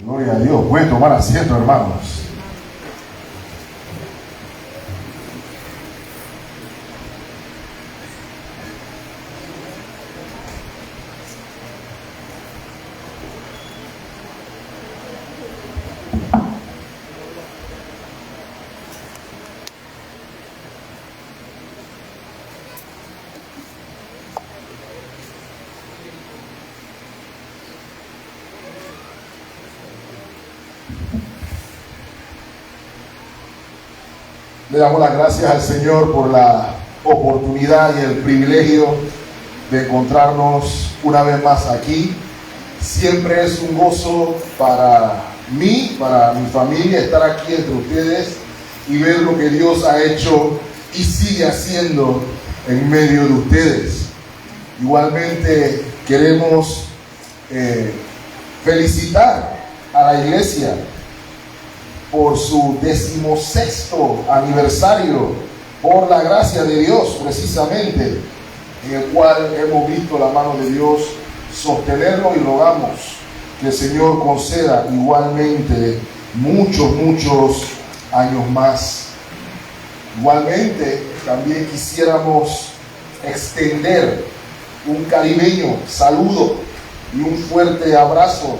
Gloria a Dios. Pueden tomar asiento, hermanos. Le damos las gracias al Señor por la oportunidad y el privilegio de encontrarnos una vez más aquí. Siempre es un gozo para mí, para mi familia, estar aquí entre ustedes y ver lo que Dios ha hecho y sigue haciendo en medio de ustedes. Igualmente queremos felicitar a la iglesia por su 16º aniversario, por la gracia de Dios precisamente, en el cual hemos visto la mano de Dios sostenerlo, y rogamos que el Señor conceda igualmente muchos años más. Igualmente también quisiéramos extender un caribeño saludo y un fuerte abrazo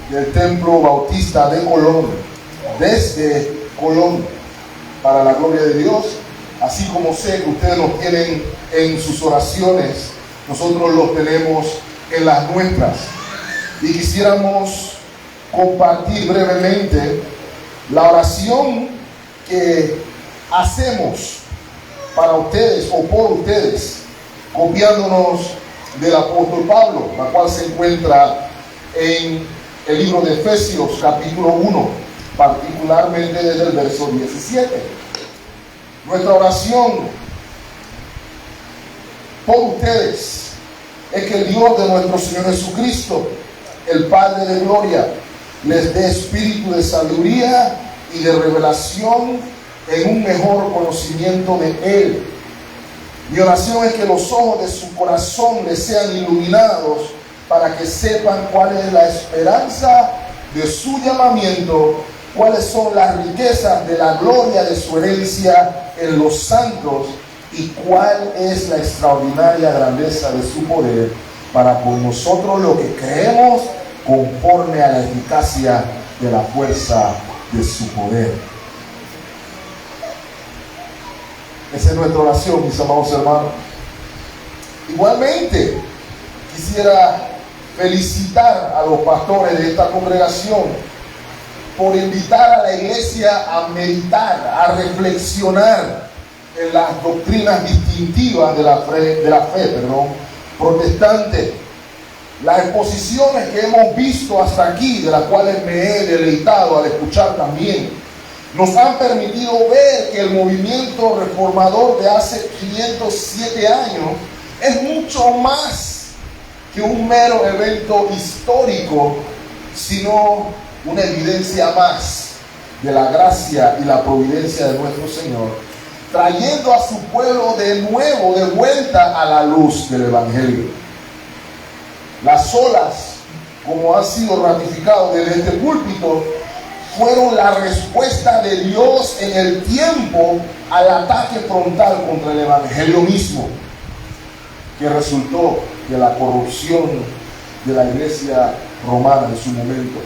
del Templo Bautista de Colón, desde Colón, para la gloria de Dios. Así como sé que ustedes los tienen en sus oraciones, nosotros los tenemos en las nuestras, y quisiéramos compartir brevemente la oración que hacemos para ustedes o por ustedes, copiándonos del apóstol Pablo, la cual se encuentra en el libro de Efesios capítulo 1, particularmente desde el verso 17. Nuestra oración por ustedes es que el Dios de nuestro Señor Jesucristo, el Padre de gloria, les dé espíritu de sabiduría y de revelación en un mejor conocimiento de Él. Mi oración es que los ojos de su corazón les sean iluminados para que sepan cuál es la esperanza de su llamamiento, cuáles son las riquezas de la gloria de su herencia en los santos, y cuál es la extraordinaria grandeza de su poder para con nosotros lo que creemos, conforme a la eficacia de la fuerza de su poder. Esa es nuestra oración, mis amados hermanos. Igualmente quisiera felicitar a los pastores de esta congregación por invitar a la iglesia a meditar, a reflexionar en las doctrinas distintivas de la fe protestante. Las exposiciones que hemos visto hasta aquí, de las cuales me he deleitado al escuchar también, nos han permitido ver que el movimiento reformador de hace 507 años es mucho más que un mero evento histórico, sino una evidencia más de la gracia y la providencia de nuestro Señor, trayendo a su pueblo de nuevo, de vuelta a la luz del Evangelio. Las olas, como ha sido ratificado desde este púlpito, fueron la respuesta de Dios en el tiempo al ataque frontal contra el Evangelio mismo, que resultó de la corrupción de la iglesia romana en su momento.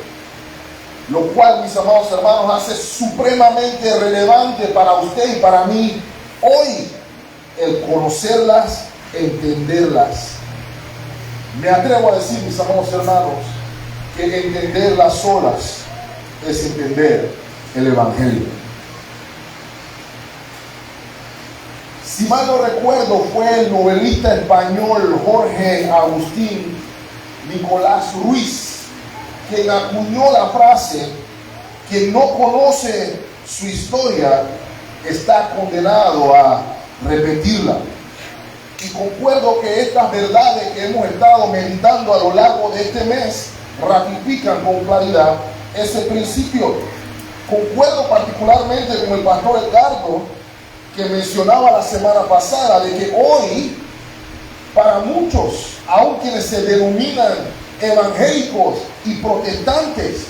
Lo cual, mis amados hermanos, hace supremamente relevante para usted y para mí hoy el conocerlas, entenderlas. Me atrevo a decir, mis amados hermanos, que entender las olas es entender el Evangelio. Si mal no recuerdo, fue el novelista español Jorge Agustín Nicolás Ruiz quien acuñó la frase: quien no conoce su historia está condenado a repetirla. Y concuerdo que estas verdades que hemos estado meditando a lo largo de este mes ratifican con claridad ese principio. Concuerdo particularmente con el pastor Edgardo, que mencionaba la semana pasada, de que hoy, para muchos, aun quienes se denominan evangélicos y protestantes,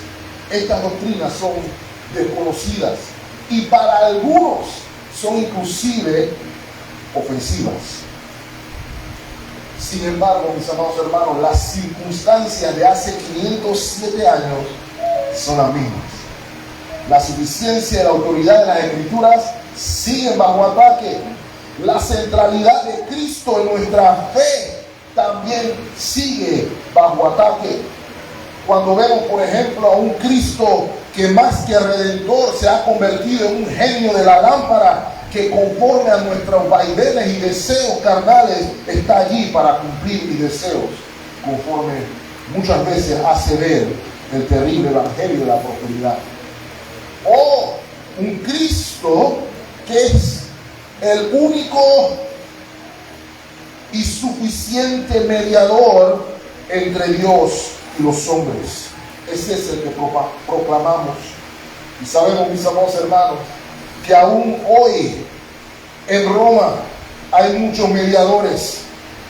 estas doctrinas son desconocidas y para algunos son inclusive ofensivas. Sin embargo, mis amados hermanos, las circunstancias de hace 507 años son las mismas. La suficiencia y la autoridad de las Escrituras siguen bajo ataque. La centralidad de Cristo en nuestra fe también sigue bajo ataque. Cuando vemos, por ejemplo, a un Cristo que más que redentor se ha convertido en un genio de la lámpara, que conforme a nuestros vaivenes y deseos carnales está allí para cumplir mis deseos, conforme muchas veces hace ver el terrible evangelio de la prosperidad. O un Cristo que es el único y suficiente mediador entre Dios y los hombres. Ese es el que proclamamos. Y sabemos, mis amados hermanos, que aún hoy en Roma hay muchos mediadores,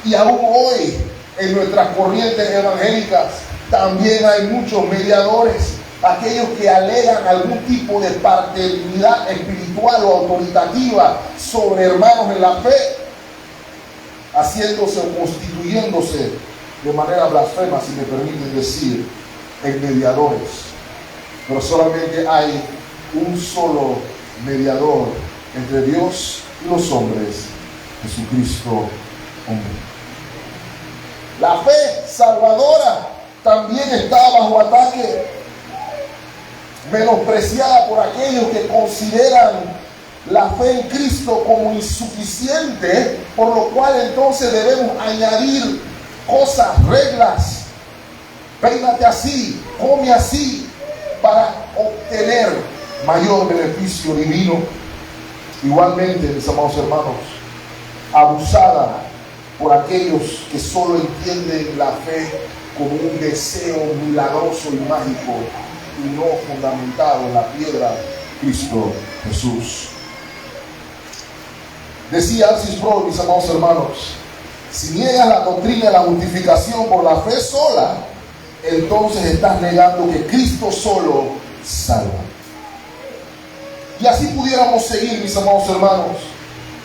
y aún hoy en nuestras corrientes evangélicas también hay muchos mediadores, aquellos que alegan algún tipo de paternidad espiritual o autoritativa sobre hermanos en la fe, haciéndose o constituyéndose de manera blasfema, si me permiten decir, en mediadores. Pero solamente hay un solo mediador entre Dios y los hombres, Jesucristo hombre. La fe salvadora también está bajo ataque, menospreciada por aquellos que consideran la fe en Cristo como insuficiente, por lo cual entonces debemos añadir cosas, reglas. Peínate así, come así, para obtener mayor beneficio divino. Igualmente, mis amados hermanos, abusada por aquellos que solo entienden la fe como un deseo milagroso y mágico, y no fundamentado en la piedra Cristo Jesús. Decía R.C. Sproul, mis amados hermanos, si niegas la doctrina de la justificación por la fe sola, entonces estás negando que Cristo solo salva. Y así pudiéramos seguir, mis amados hermanos.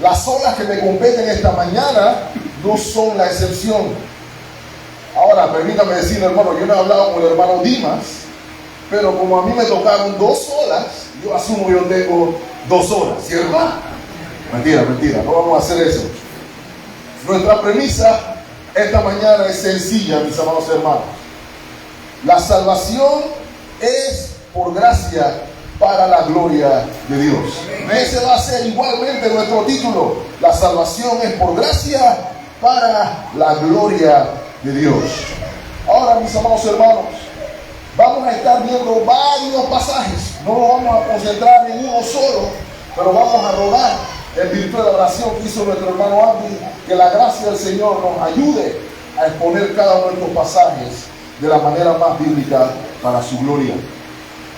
Las olas que me competen esta mañana no son la excepción. Ahora, permítame decir, hermano, yo no he hablado con el hermano Dimas, pero como a mí me tocaron 2 olas, yo asumo que yo tengo 2 horas, ¿cierto? Mentira, no vamos a hacer eso. Nuestra premisa esta mañana es sencilla, mis amados hermanos. La salvación es por gracia para la gloria de Dios. Ese va a ser igualmente nuestro título. La salvación es por gracia para la gloria de Dios. Ahora, mis amados hermanos, vamos a estar viendo varios pasajes. No nos vamos a concentrar en uno solo, pero vamos a rodar en virtud de la oración que hizo nuestro hermano Andy. Que la gracia del Señor nos ayude a exponer cada uno de estos pasajes de la manera más bíblica para su gloria.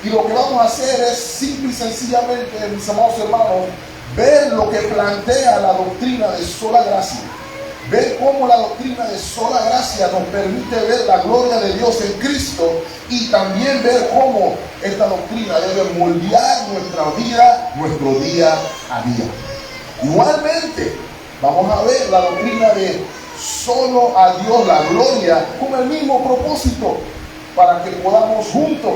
Y lo que vamos a hacer es simple y sencillamente, mis amados hermanos, ver lo que plantea la doctrina de sola gracia. Ver cómo la doctrina de sola gracia nos permite ver la gloria de Dios en Cristo, y también ver cómo esta doctrina debe moldear nuestra vida, nuestro día a día. Igualmente, vamos a ver la doctrina de solo a Dios la gloria con el mismo propósito, para que podamos juntos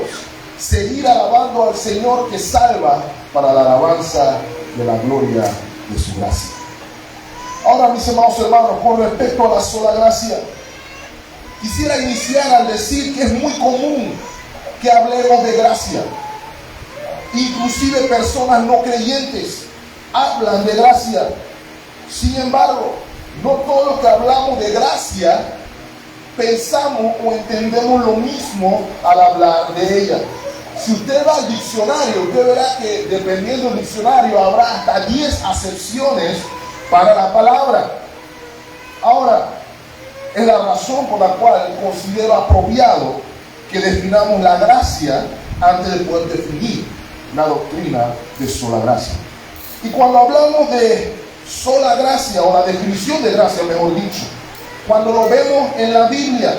seguir alabando al Señor que salva para la alabanza de la gloria de su gracia. Ahora, mis amados hermanos, con respecto a la sola gracia, quisiera iniciar al decir que es muy común que hablemos de gracia. Inclusive personas no creyentes hablan de gracia. Sin embargo, no todos los que hablamos de gracia pensamos o entendemos lo mismo al hablar de ella. Si usted va al diccionario, usted verá que dependiendo del diccionario habrá hasta 10 acepciones para la palabra. Ahora, es la razón por la cual considero apropiado que definamos la gracia antes de poder definir la doctrina de sola gracia. Y cuando hablamos de sola gracia, o la definición de gracia, mejor dicho, cuando lo vemos en la Biblia,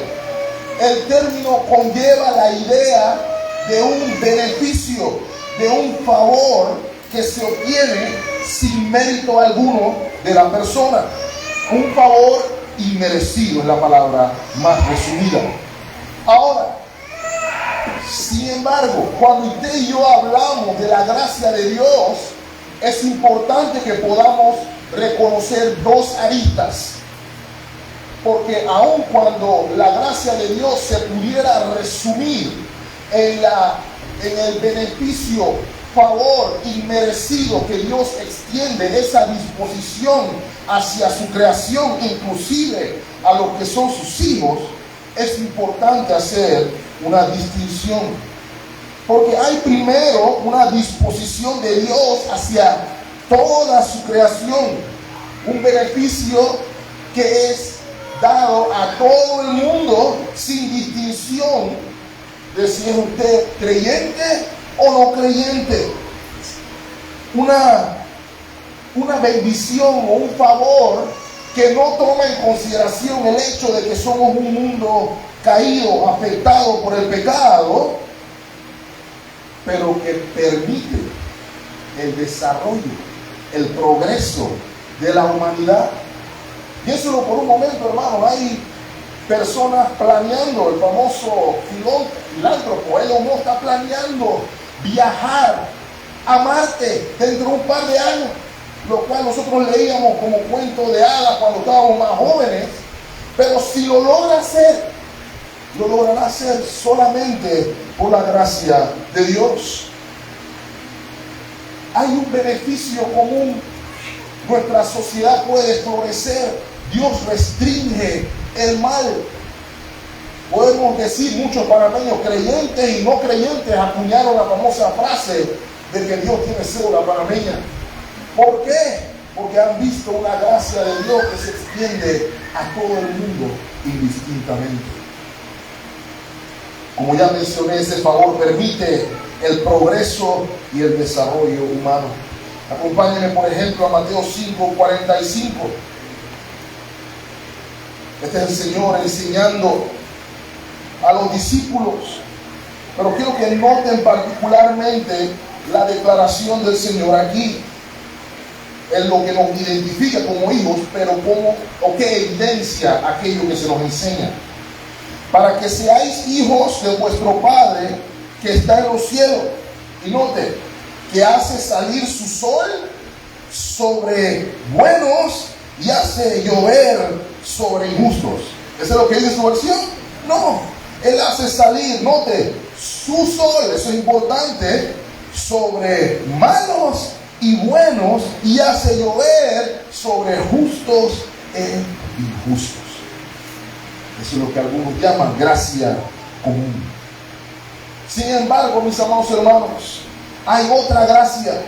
el término conlleva la idea de un beneficio, de un favor que se obtiene sin mérito alguno de la persona. Un favor inmerecido es la palabra más resumida. Ahora, sin embargo, cuando usted y yo hablamos de la gracia de Dios, es importante que podamos reconocer dos aristas. Porque aun cuando la gracia de Dios se pudiera resumir en el beneficio, favor inmerecido que Dios extiende, esa disposición hacia su creación, inclusive a los que son sus hijos, es importante hacer una distinción. Porque hay primero una disposición de Dios hacia toda su creación, un beneficio que es dado a todo el mundo sin distinción de si es usted creyente o no creyente. Una bendición o un favor que no toma en consideración el hecho de que somos un mundo caído, afectado por el pecado, pero que permite el desarrollo, el progreso de la humanidad. Piénselo por un momento, hermano. Hay personas planeando, el famoso filántropo Elon Musk está planeando viajar a Marte dentro de un par de años, lo cual nosotros leíamos como cuento de hadas cuando estábamos más jóvenes. Pero si lo logra hacer, lo logrará hacer solamente por la gracia de Dios. Hay un beneficio común. Nuestra sociedad puede florecer. Dios restringe el mal. Podemos decir, muchos panameños creyentes y no creyentes acuñaron la famosa frase de que Dios tiene cédula panameña. ¿Por qué? Porque han visto una gracia de Dios que se extiende a todo el mundo indistintamente. Como ya mencioné, ese favor permite el progreso y el desarrollo humano. Acompáñenme, por ejemplo, a Mateo 5:45. Este es el Señor enseñando a los discípulos. Pero quiero que noten particularmente la declaración del Señor aquí. Es lo que nos identifica como hijos, pero o qué evidencia aquello que se nos enseña. Para que seáis hijos de vuestro Padre que está en los cielos. Y note que hace salir su sol sobre buenos y hace llover sobre injustos. ¿Eso es lo que dice su versión? No, Él hace salir, note, su sol, eso es importante, sobre malos y buenos, y hace llover sobre justos e injustos. Eso es lo que algunos llaman gracia común. Sin embargo, mis amados hermanos, hay otra gracia,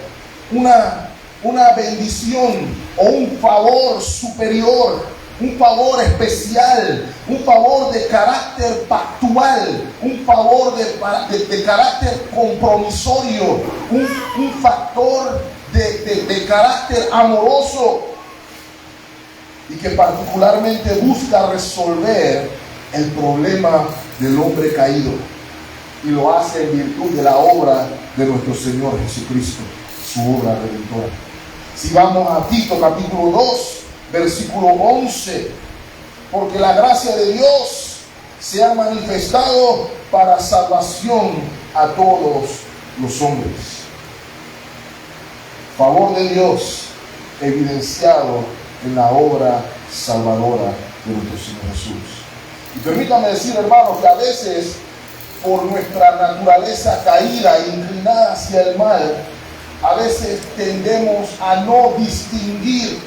una bendición o un favor superior, un favor especial, un favor de carácter pactual, un favor de carácter compromisorio, un factor de carácter amoroso, y que particularmente busca resolver el problema del hombre caído, y lo hace en virtud de la obra de nuestro Señor Jesucristo, su obra redentora. Si vamos a Tito capítulo 2, versículo 11, porque la gracia de Dios se ha manifestado para salvación a todos los hombres. Favor de Dios evidenciado en la obra salvadora de nuestro Señor Jesús. Y permítame decir, hermanos, que a veces por nuestra naturaleza caída e inclinada hacia el mal, a veces tendemos a no distinguir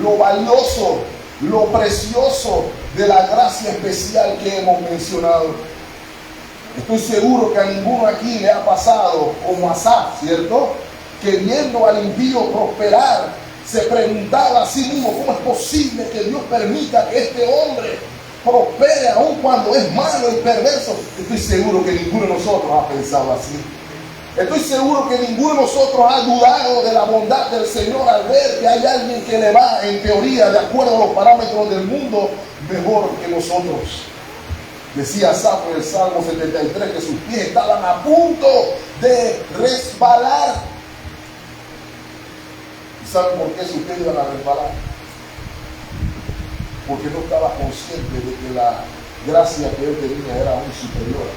lo valioso, lo precioso de la gracia especial que hemos mencionado. Estoy seguro que a ninguno aquí le ha pasado como Asaf, ¿cierto? Que viendo al impío prosperar, se preguntaba a sí mismo, ¿cómo es posible que Dios permita que este hombre prospere aun cuando es malo y perverso? Estoy seguro que ninguno de nosotros ha pensado así. Estoy seguro que ninguno de nosotros ha dudado de la bondad del Señor al ver que hay alguien que le va, en teoría, de acuerdo a los parámetros del mundo, mejor que nosotros. Decía Asaf en el Salmo 73 que sus pies estaban a punto de resbalar. ¿Y saben por qué sus pies iban a resbalar? Porque no estaba consciente de que la gracia que él tenía era aún superior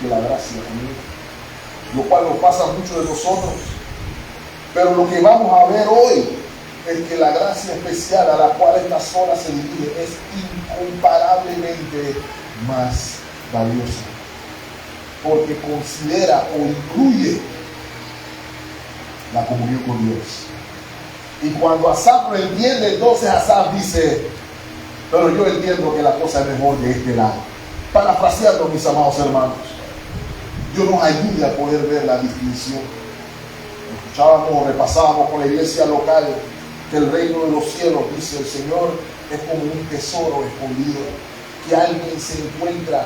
que la gracia común, lo cual nos pasa a muchos de nosotros. Pero lo que vamos a ver hoy es que la gracia especial a la cual esta sola se dirige es incomparablemente más valiosa, porque considera o incluye la comunión con Dios. Y cuando Asaf lo entiende, entonces Asaf dice: pero yo entiendo que la cosa es mejor de este lado. Parafraseando, mis amados hermanos, Dios nos ayude a poder ver la distinción. Escuchábamos, repasábamos con la iglesia local que el reino de los cielos, dice el Señor, es como un tesoro escondido, que alguien se encuentra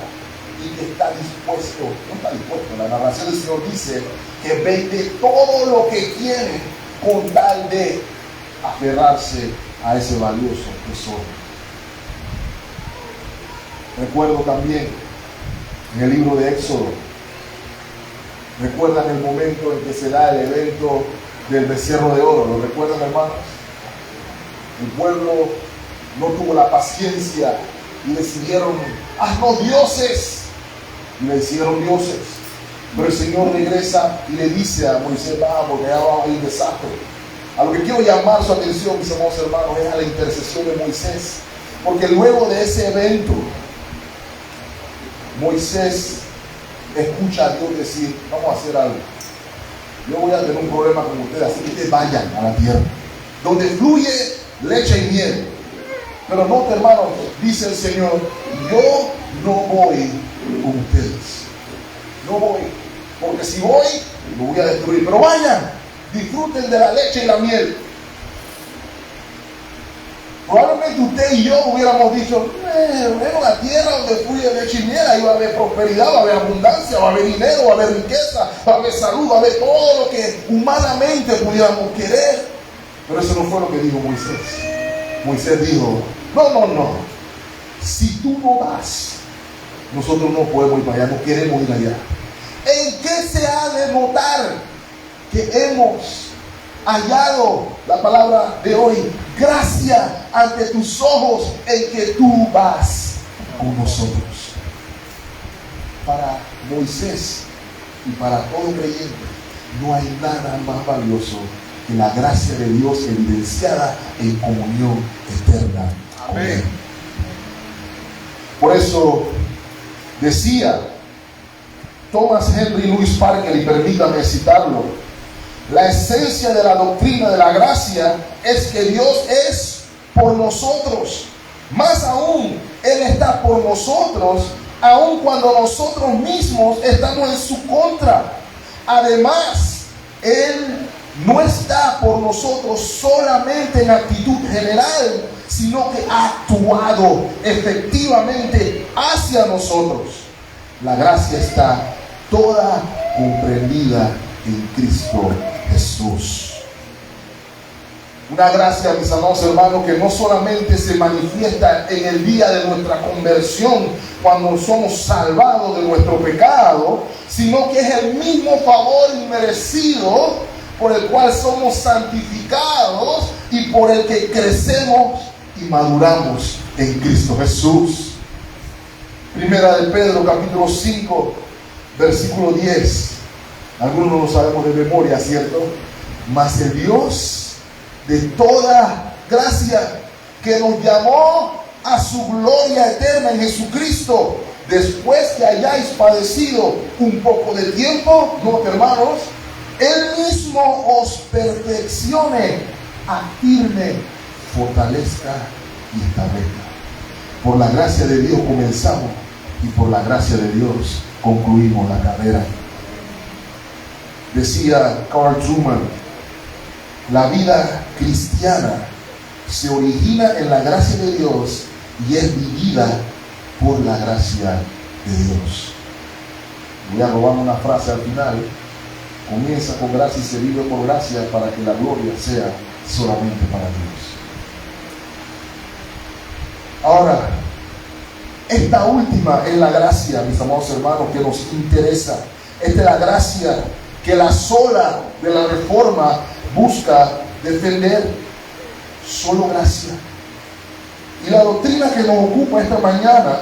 y que está dispuesto, no está dispuesto, la narración del Señor dice que vende todo lo que quiere con tal de aferrarse a ese valioso tesoro. Recuerdo también en el libro de Éxodo, recuerdan el momento en que se da el evento del becerro de oro, ¿lo recuerdan, hermanos? El pueblo no tuvo la paciencia y decidieron: haznos dioses, y le hicieron dioses. Pero el Señor regresa y le dice a Moisés: vamos, que ya va a haber un desastre. A lo que quiero llamar su atención, mis amados hermanos, es a la intercesión de Moisés, porque luego de ese evento Moisés escucha a Dios decir: vamos a hacer algo, yo voy a tener un problema con ustedes, así que ustedes vayan a la tierra donde fluye leche y miel. Pero no, hermanos, dice el Señor: yo no voy con ustedes, no voy, porque si voy, lo voy a destruir. Pero vayan, disfruten de la leche y la miel. Probablemente usted y yo hubiéramos dicho: bueno, la tierra donde fluye leche y miel, ahí va a haber prosperidad, va a haber abundancia, va a haber dinero, va a haber riqueza, va a haber salud, va a haber todo lo que humanamente pudiéramos querer. Pero eso no fue lo que dijo Moisés. Moisés dijo: no, si tú no vas, nosotros no podemos ir para allá, no queremos ir allá. ¿En qué se ha de notar que hemos hallado, la palabra de hoy, gracia ante tus ojos en que tú vas con nosotros? Para Moisés y para todo creyente no hay nada más valioso que la gracia de Dios evidenciada en comunión eterna. Amén. Por eso decía Thomas Henry Louis Parker, y permítame citarlo: la esencia de la doctrina de la gracia es que Dios es por nosotros. Más aún, Él está por nosotros, aun cuando nosotros mismos estamos en su contra. Además, Él no está por nosotros solamente en actitud general, sino que ha actuado efectivamente hacia nosotros. La gracia está toda comprendida en Cristo Jesús. Una gracia, mis amados hermanos, que no solamente se manifiesta en el día de nuestra conversión, cuando somos salvados de nuestro pecado, sino que es el mismo favor inmerecido por el cual somos santificados y por el que crecemos y maduramos en Cristo Jesús. Primera de Pedro, capítulo 5, versículo 10. Algunos no lo sabemos de memoria, ¿cierto? Mas el Dios de toda gracia, que nos llamó a su gloria eterna en Jesucristo, después que hayáis padecido un poco de tiempo, no, hermanos, Él mismo os perfeccione, afirme, fortalezca y establezca. Por la gracia de Dios comenzamos y por la gracia de Dios concluimos la carrera. Decía Carl Truman: la vida cristiana se origina en la gracia de Dios y es vivida por la gracia de Dios. Voy a robar una frase al final. Comienza con gracia y se vive por gracia, para que la gloria sea solamente para Dios. Ahora, Esta última es la gracia, mis amados hermanos, que nos interesa. Esta es la gracia que la sola de la Reforma busca defender. Solo gracia. Y la doctrina que nos ocupa esta mañana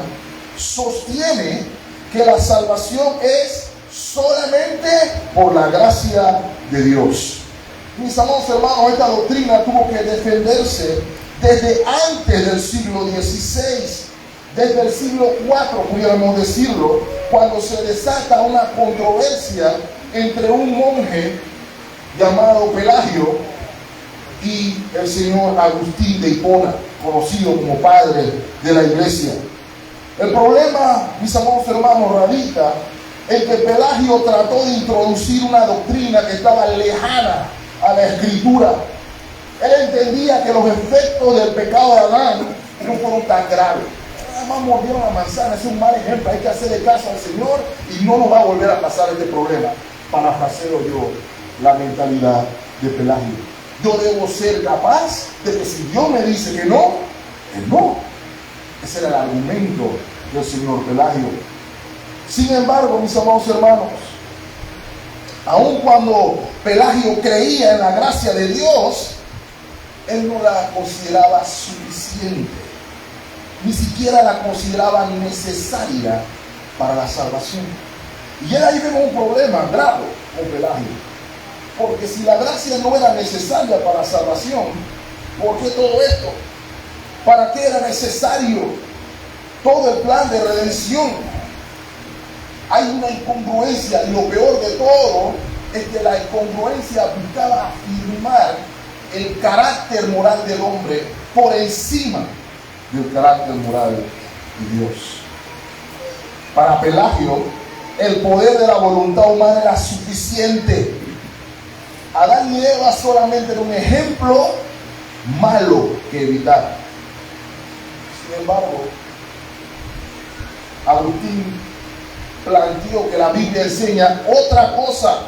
sostiene que la salvación es solamente por la gracia de Dios. Mis amados hermanos, esta doctrina tuvo que defenderse desde antes del siglo XVI, desde el siglo IV, pudiéramos decirlo, cuando se desata una controversia entre un monje llamado Pelagio y el señor Agustín de Hipona, conocido como padre de la iglesia. El problema, mis amados hermanos, radica en que Pelagio trató de introducir una doctrina que estaba lejana a la Escritura. Él entendía que los efectos del pecado de Adán no fueron tan graves. Nada más mordieron la manzana, es un mal ejemplo, hay que hacerle caso al Señor y no nos va a volver a pasar este problema. Parafraseo yo la mentalidad de Pelagio. Yo debo ser capaz de que si Dios me dice que no, es no. Ese era el argumento del señor Pelagio. Sin embargo, mis amados hermanos, aun cuando Pelagio creía en la gracia de Dios, él no la consideraba suficiente. Ni siquiera la consideraba necesaria para la salvación. Y ahí vemos un problema grave con Pelagio. Porque si la gracia no era necesaria para la salvación, ¿por qué todo esto? ¿Para qué era necesario todo el plan de redención? Hay una incongruencia, y lo peor de todo es que la incongruencia buscaba afirmar el carácter moral del hombre por encima del carácter moral de Dios. Para Pelagio, el poder de la voluntad humana era suficiente. Adán y Eva solamente era un ejemplo malo que evitar. Sin embargo, Agustín planteó que la Biblia enseña otra cosa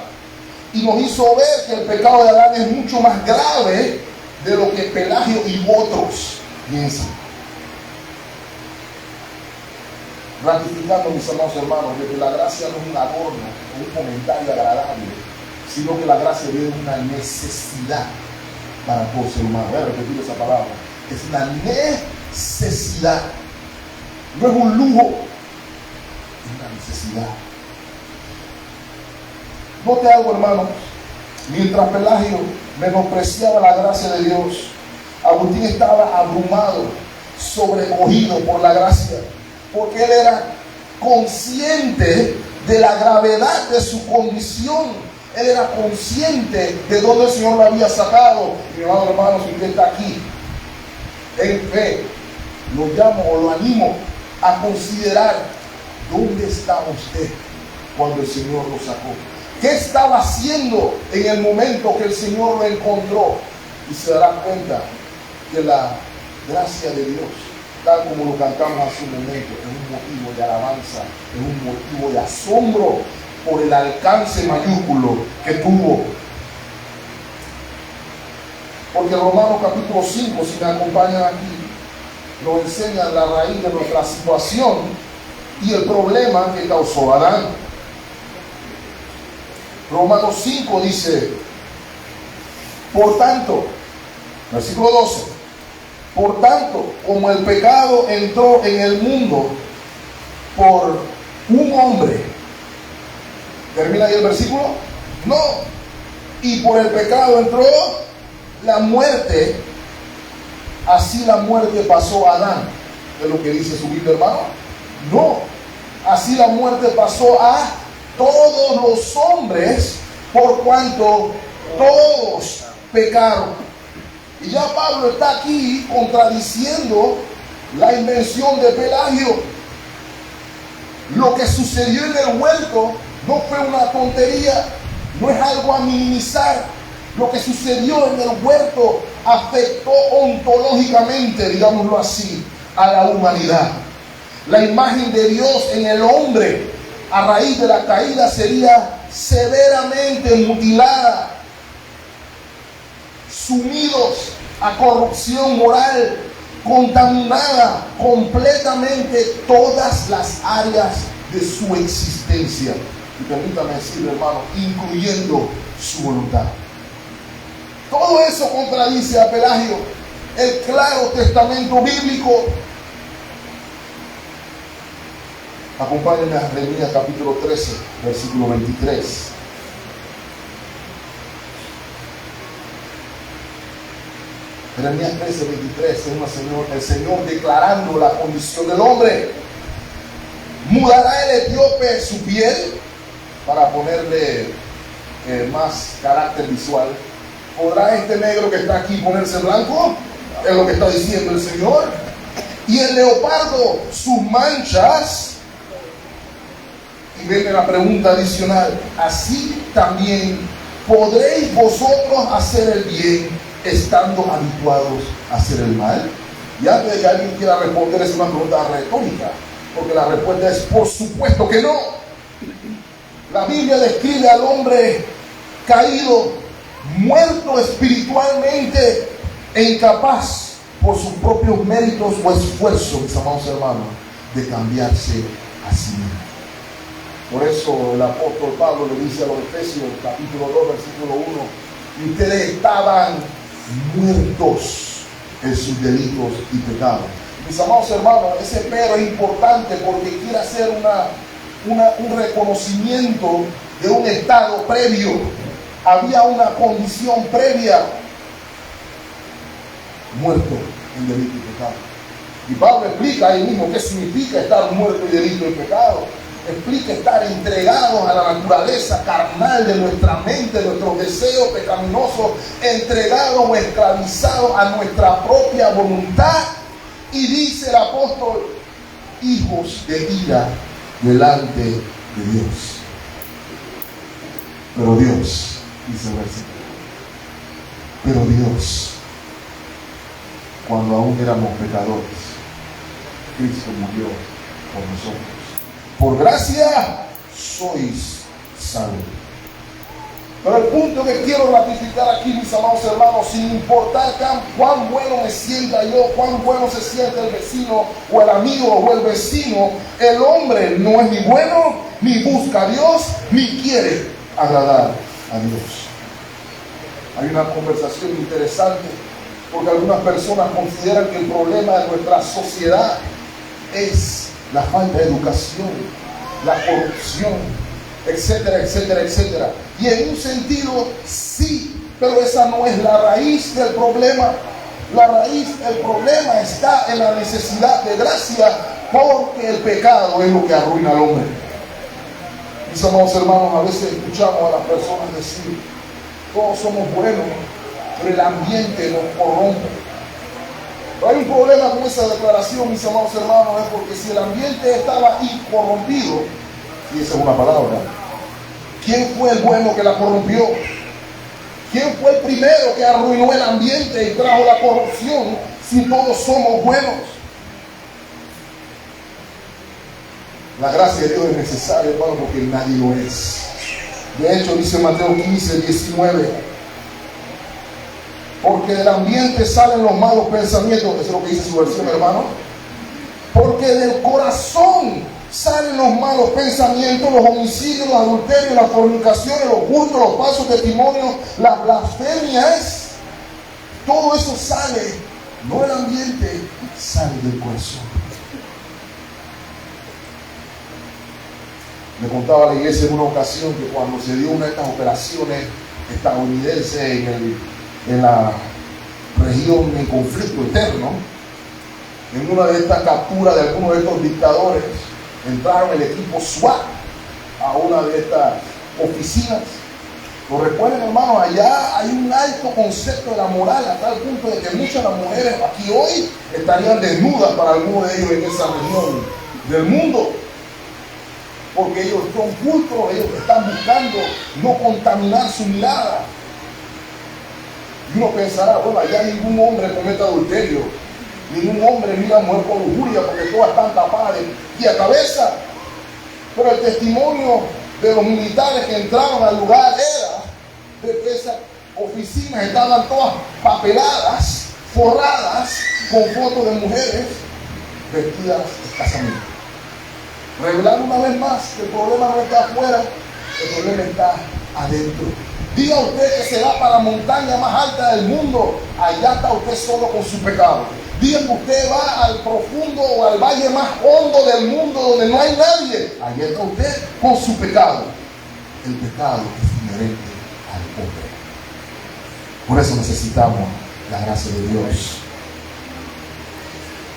y nos hizo ver que el pecado de Adán es mucho más grave de lo que Pelagio y otros piensan. Ratificando, mis amados hermanos, de que la gracia no es un adorno, un comentario agradable, sino que la gracia viene de una necesidad para todo ser humano. Voy a repetir esa palabra. Es una necesidad. No es un lujo, es una necesidad. Note algo, hermano. Mientras Pelagio menospreciaba la gracia de Dios, Agustín estaba abrumado, sobrecogido por la gracia, porque él era consciente de la gravedad de su condición. Él era consciente de dónde el Señor lo había sacado. Y mi amado hermano, si usted está aquí en fe, lo llamo o lo animo a considerar dónde estaba usted cuando el Señor lo sacó. ¿Qué estaba haciendo en el momento que el Señor lo encontró? Y se dará cuenta que la gracia de Dios, tal como lo cantamos hace un momento, es un motivo de alabanza, es un motivo de asombro por el alcance mayúsculo que tuvo. Porque Romanos capítulo 5, si me acompañan aquí, nos enseña la raíz de nuestra situación y el problema que causó Adán. Romanos 5 dice, por tanto, versículo 12, por tanto, como el pecado entró en el mundo por un hombre, ¿termina ahí el versículo? No. Y por el pecado entró la muerte, así la muerte pasó a Adán. ¿Es lo que dice su Biblia, hermano? No. Así la muerte pasó a todos los hombres, por cuanto todos pecaron. Y ya Pablo está aquí contradiciendo la invención de Pelagio. Lo que sucedió en el huerto no fue una tontería, no es algo a minimizar. Lo que sucedió en el huerto afectó ontológicamente, digámoslo así, a la humanidad. La imagen de Dios en el hombre a raíz de la caída sería severamente mutilada, sumidos a corrupción moral contaminada completamente todas las áreas de su existencia. Y permítame decirle, hermano, incluyendo su voluntad. Todo eso contradice a Pelagio el claro testamento bíblico. Acompáñenme a Jeremías capítulo 13, versículo 23. Jeremías 13, 23 es el Señor declarando la condición del hombre. ¿Mudará el etíope su piel para ponerle más carácter visual? ¿Podrá este negro que está aquí ponerse blanco? Es lo que está diciendo el Señor. Y el leopardo sus manchas. Y viene la pregunta adicional: así también podréis vosotros hacer el bien estando habituados a hacer el mal. Y antes de que alguien quiera responder, es una pregunta retórica, porque la respuesta es por supuesto que no. La Biblia describe al hombre caído, muerto espiritualmente e incapaz por sus propios méritos o esfuerzos, mis amados hermanos, de cambiarse a sí mismo. Por eso el apóstol Pablo le dice a los Efesios, capítulo 2, versículo 1, y ustedes estaban muertos en sus delitos y pecados. Mis amados hermanos, ese pero es importante porque quiere hacer un reconocimiento de un estado previo. Había una condición previa: muerto en delito y pecado. Y Pablo explica ahí mismo qué significa estar muerto en delito y pecado. Explica estar entregados a la naturaleza carnal de nuestra mente, de nuestros deseos pecaminosos, entregados o esclavizados a nuestra propia voluntad. Y dice el apóstol: hijos de ira delante de Dios. Pero Dios, dice el versículo, pero Dios, cuando aún éramos pecadores, Cristo murió por nosotros. Por gracia sois salvos. Pero el punto que quiero ratificar aquí, mis amados hermanos, sin importar cuán bueno me sienta yo, cuán bueno se siente el vecino o el amigo o el vecino, el hombre no es ni bueno, ni busca a Dios, ni quiere agradar a Dios. Hay una conversación interesante porque algunas personas consideran que el problema de nuestra sociedad es la falta de educación, la corrupción, etcétera, etcétera, etcétera. Y en un sentido sí, pero esa no es la raíz del problema. La raíz del problema está en la necesidad de gracia, porque el pecado es lo que arruina al hombre. Mis amados hermanos, a veces escuchamos a las personas decir: todos somos buenos, pero el ambiente nos corrompe. Hay un problema con esa declaración, mis amados hermanos, es porque si el ambiente estaba incorrompido, y esa es una palabra, ¿quién fue el bueno que la corrompió? ¿Quién fue el primero que arruinó el ambiente y trajo la corrupción si todos somos buenos? La gracia de Dios es necesaria, hermano, porque nadie lo es. De hecho, dice Mateo 15, 19, porque del ambiente salen los malos pensamientos. Eso es lo que dice su versión, hermano. Porque del corazón salen los malos pensamientos, los homicidios, los adulterios, las fornicaciones, los hurtos, los falsos testimonios, las blasfemias. Todo eso sale, no del ambiente, sale del corazón. Me contaba la iglesia en una ocasión que cuando se dio una de estas operaciones estadounidenses en la región en conflicto eterno, en una de estas capturas de algunos de estos dictadores, entraron el equipo SWAT a una de estas oficinas. ¿Lo recuerdan, hermanos? Allá hay un alto concepto de la moral, a tal punto de que muchas de las mujeres aquí hoy estarían desnudas para algunos de ellos en esa región del mundo, porque ellos son cultos, ellos están buscando no contaminar su mirada. Y uno pensará: bueno, allá ningún hombre comete adulterio, ningún hombre mira a mujer con lujuria, porque todas están tapadas de pie a cabeza. Pero el testimonio de los militares que entraron al lugar era de que esas oficinas estaban todas papeladas forradas con fotos de mujeres vestidas escasamente. Revelando una vez más que el problema no está afuera, el problema está adentro. Diga usted que se va para la montaña más alta del mundo, allá está usted solo con su pecado. Diga que usted va al profundo o al valle más hondo del mundo donde no hay nadie, allá está usted con su pecado. El pecado es inherente al hombre. Por eso necesitamos la gracia de Dios.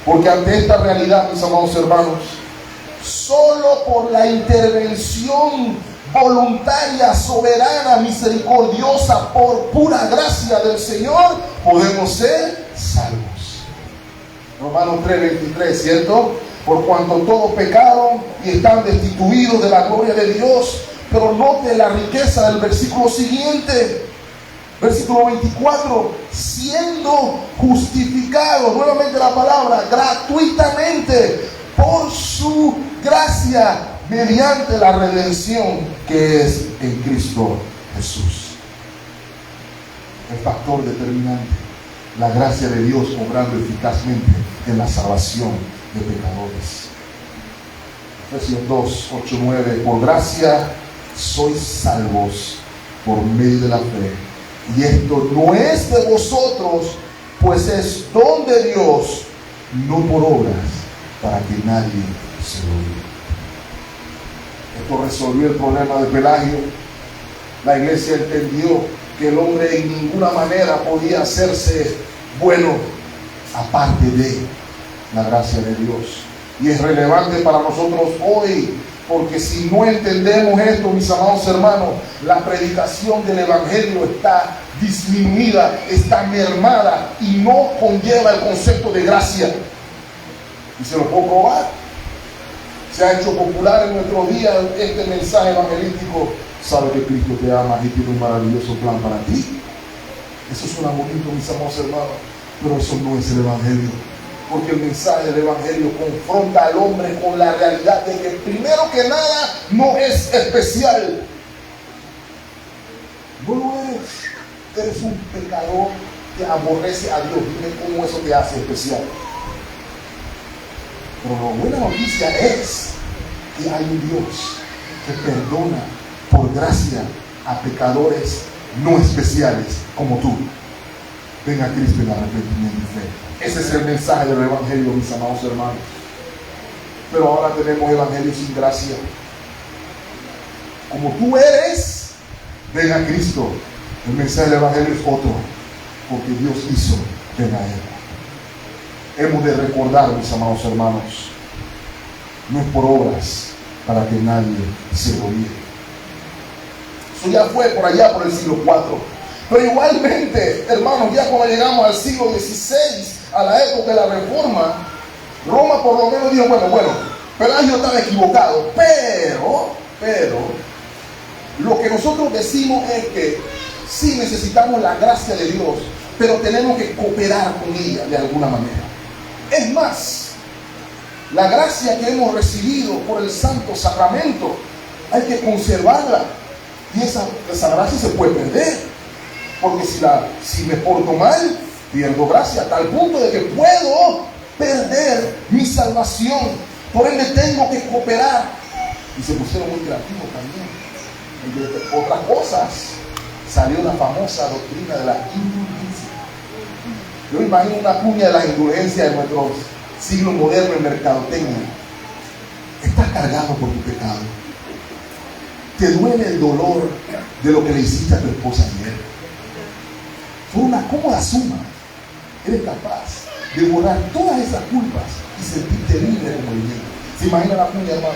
Porque ante esta realidad, mis amados hermanos, solo por la intervención voluntaria, soberana, misericordiosa, por pura gracia del Señor, podemos ser salvos. Romanos 3:23, ¿cierto? Por cuanto todos pecaron y están destituidos de la gloria de Dios. Pero note la riqueza del versículo siguiente. Versículo 24, siendo justificados, nuevamente la palabra, gratuitamente, por su gracia, mediante la redención que es en Cristo Jesús. El factor determinante, la gracia de Dios obrando eficazmente en la salvación de pecadores. Efesios 2, 8, 9, por gracia sois salvos por medio de la fe. Y esto no es de vosotros, pues es don de Dios, no por obras, para que nadie se gloríe. Esto resolvió el problema de Pelagio. La iglesia entendió que el hombre en ninguna manera podía hacerse bueno aparte de la gracia de Dios. Y es relevante para nosotros hoy, porque si no entendemos esto, mis amados hermanos, la predicación del Evangelio está disminuida, está mermada y no conlleva el concepto de gracia. Y se lo puedo probar. Se ha hecho popular en nuestros días este mensaje evangelístico: sabe que Cristo te ama y tiene un maravilloso plan para ti. Eso suena bonito, mis amados hermanos, pero eso no es el Evangelio. Porque el mensaje del Evangelio confronta al hombre con la realidad de que primero que nada no es especial. No lo eres. Eres un pecador que aborrece a Dios. Dime cómo eso te hace especial. Pero la buena noticia es que hay un Dios que perdona por gracia a pecadores no especiales como tú. Ven a Cristo en arrepentimiento y fe. Ese es el mensaje del Evangelio, mis amados hermanos. Pero ahora tenemos Evangelio sin gracia. Como tú eres, ven a Cristo. El mensaje del Evangelio es otro, porque Dios hizo, ven a Él. Hemos de recordar, mis amados hermanos, no es por obras para que nadie se gloríe. Eso ya fue por allá, por el siglo IV. Pero igualmente, hermanos, ya cuando llegamos al siglo XVI, a la época de la Reforma, Roma por lo menos dijo, bueno, Pelagio estaba equivocado, pero lo que nosotros decimos es que sí necesitamos la gracia de Dios, pero tenemos que cooperar con ella de alguna manera. Es más, la gracia que hemos recibido por el Santo Sacramento hay que conservarla, y esa gracia se puede perder. Porque si me porto mal, pierdo gracia, a tal punto de que puedo perder mi salvación. Por ende tengo que cooperar. Y se pusieron muy creativos también. Entre otras cosas, salió la famosa doctrina de la indulgencia. Yo me imagino una cuña de la indulgencia de nuestro siglo moderno en mercadotecnia. Estás cargado por tu pecado. Te duele el dolor de lo que le hiciste a tu esposa ayer. Por una cómoda suma, eres capaz de borrar todas esas culpas y sentirte libre como el viento. ¿Se imagina la cuña, hermano?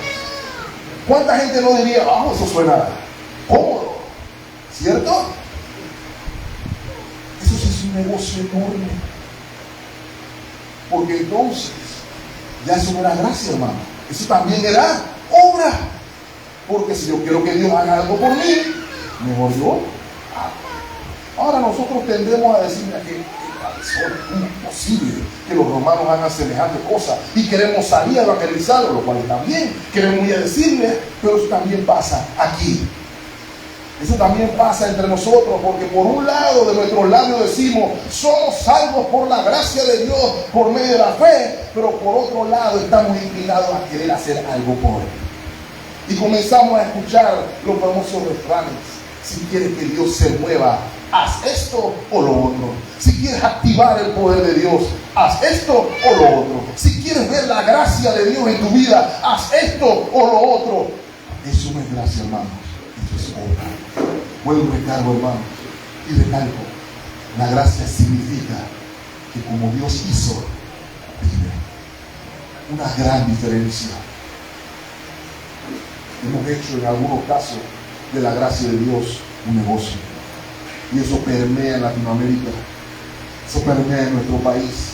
¿Cuánta gente no diría, eso suena cómodo? ¿Cierto? Eso sí es un negocio enorme. Porque entonces, ya eso no era gracia, hermano. Eso también era obra. Porque si yo quiero que Dios haga algo por mí, mejor yo hago. Ahora nosotros tendemos a decir que es imposible que los romanos hagan semejante cosa y queremos salir a evangelizarlo, lo cual está bien, queremos ir a decirle, pero eso también pasa aquí. Eso también pasa entre nosotros, porque por un lado de nuestros labios decimos, somos salvos por la gracia de Dios, por medio de la fe, pero por otro lado estamos inclinados a querer hacer algo por Él. Y comenzamos a escuchar los famosos refranes: si quieres que Dios se mueva, haz esto o lo otro. Si quieres activar el poder de Dios, haz esto o lo otro. Si quieres ver la gracia de Dios en tu vida, haz esto o lo otro. Eso no es gracia, hermanos. Eso es obra. Vuelvo y recargo, hermanos, y recalco: la gracia significa que como Dios hizo, vive. Una gran diferencia. Hemos hecho en algunos casos de la gracia de Dios un negocio, y eso permea en Latinoamérica, eso permea en nuestro país.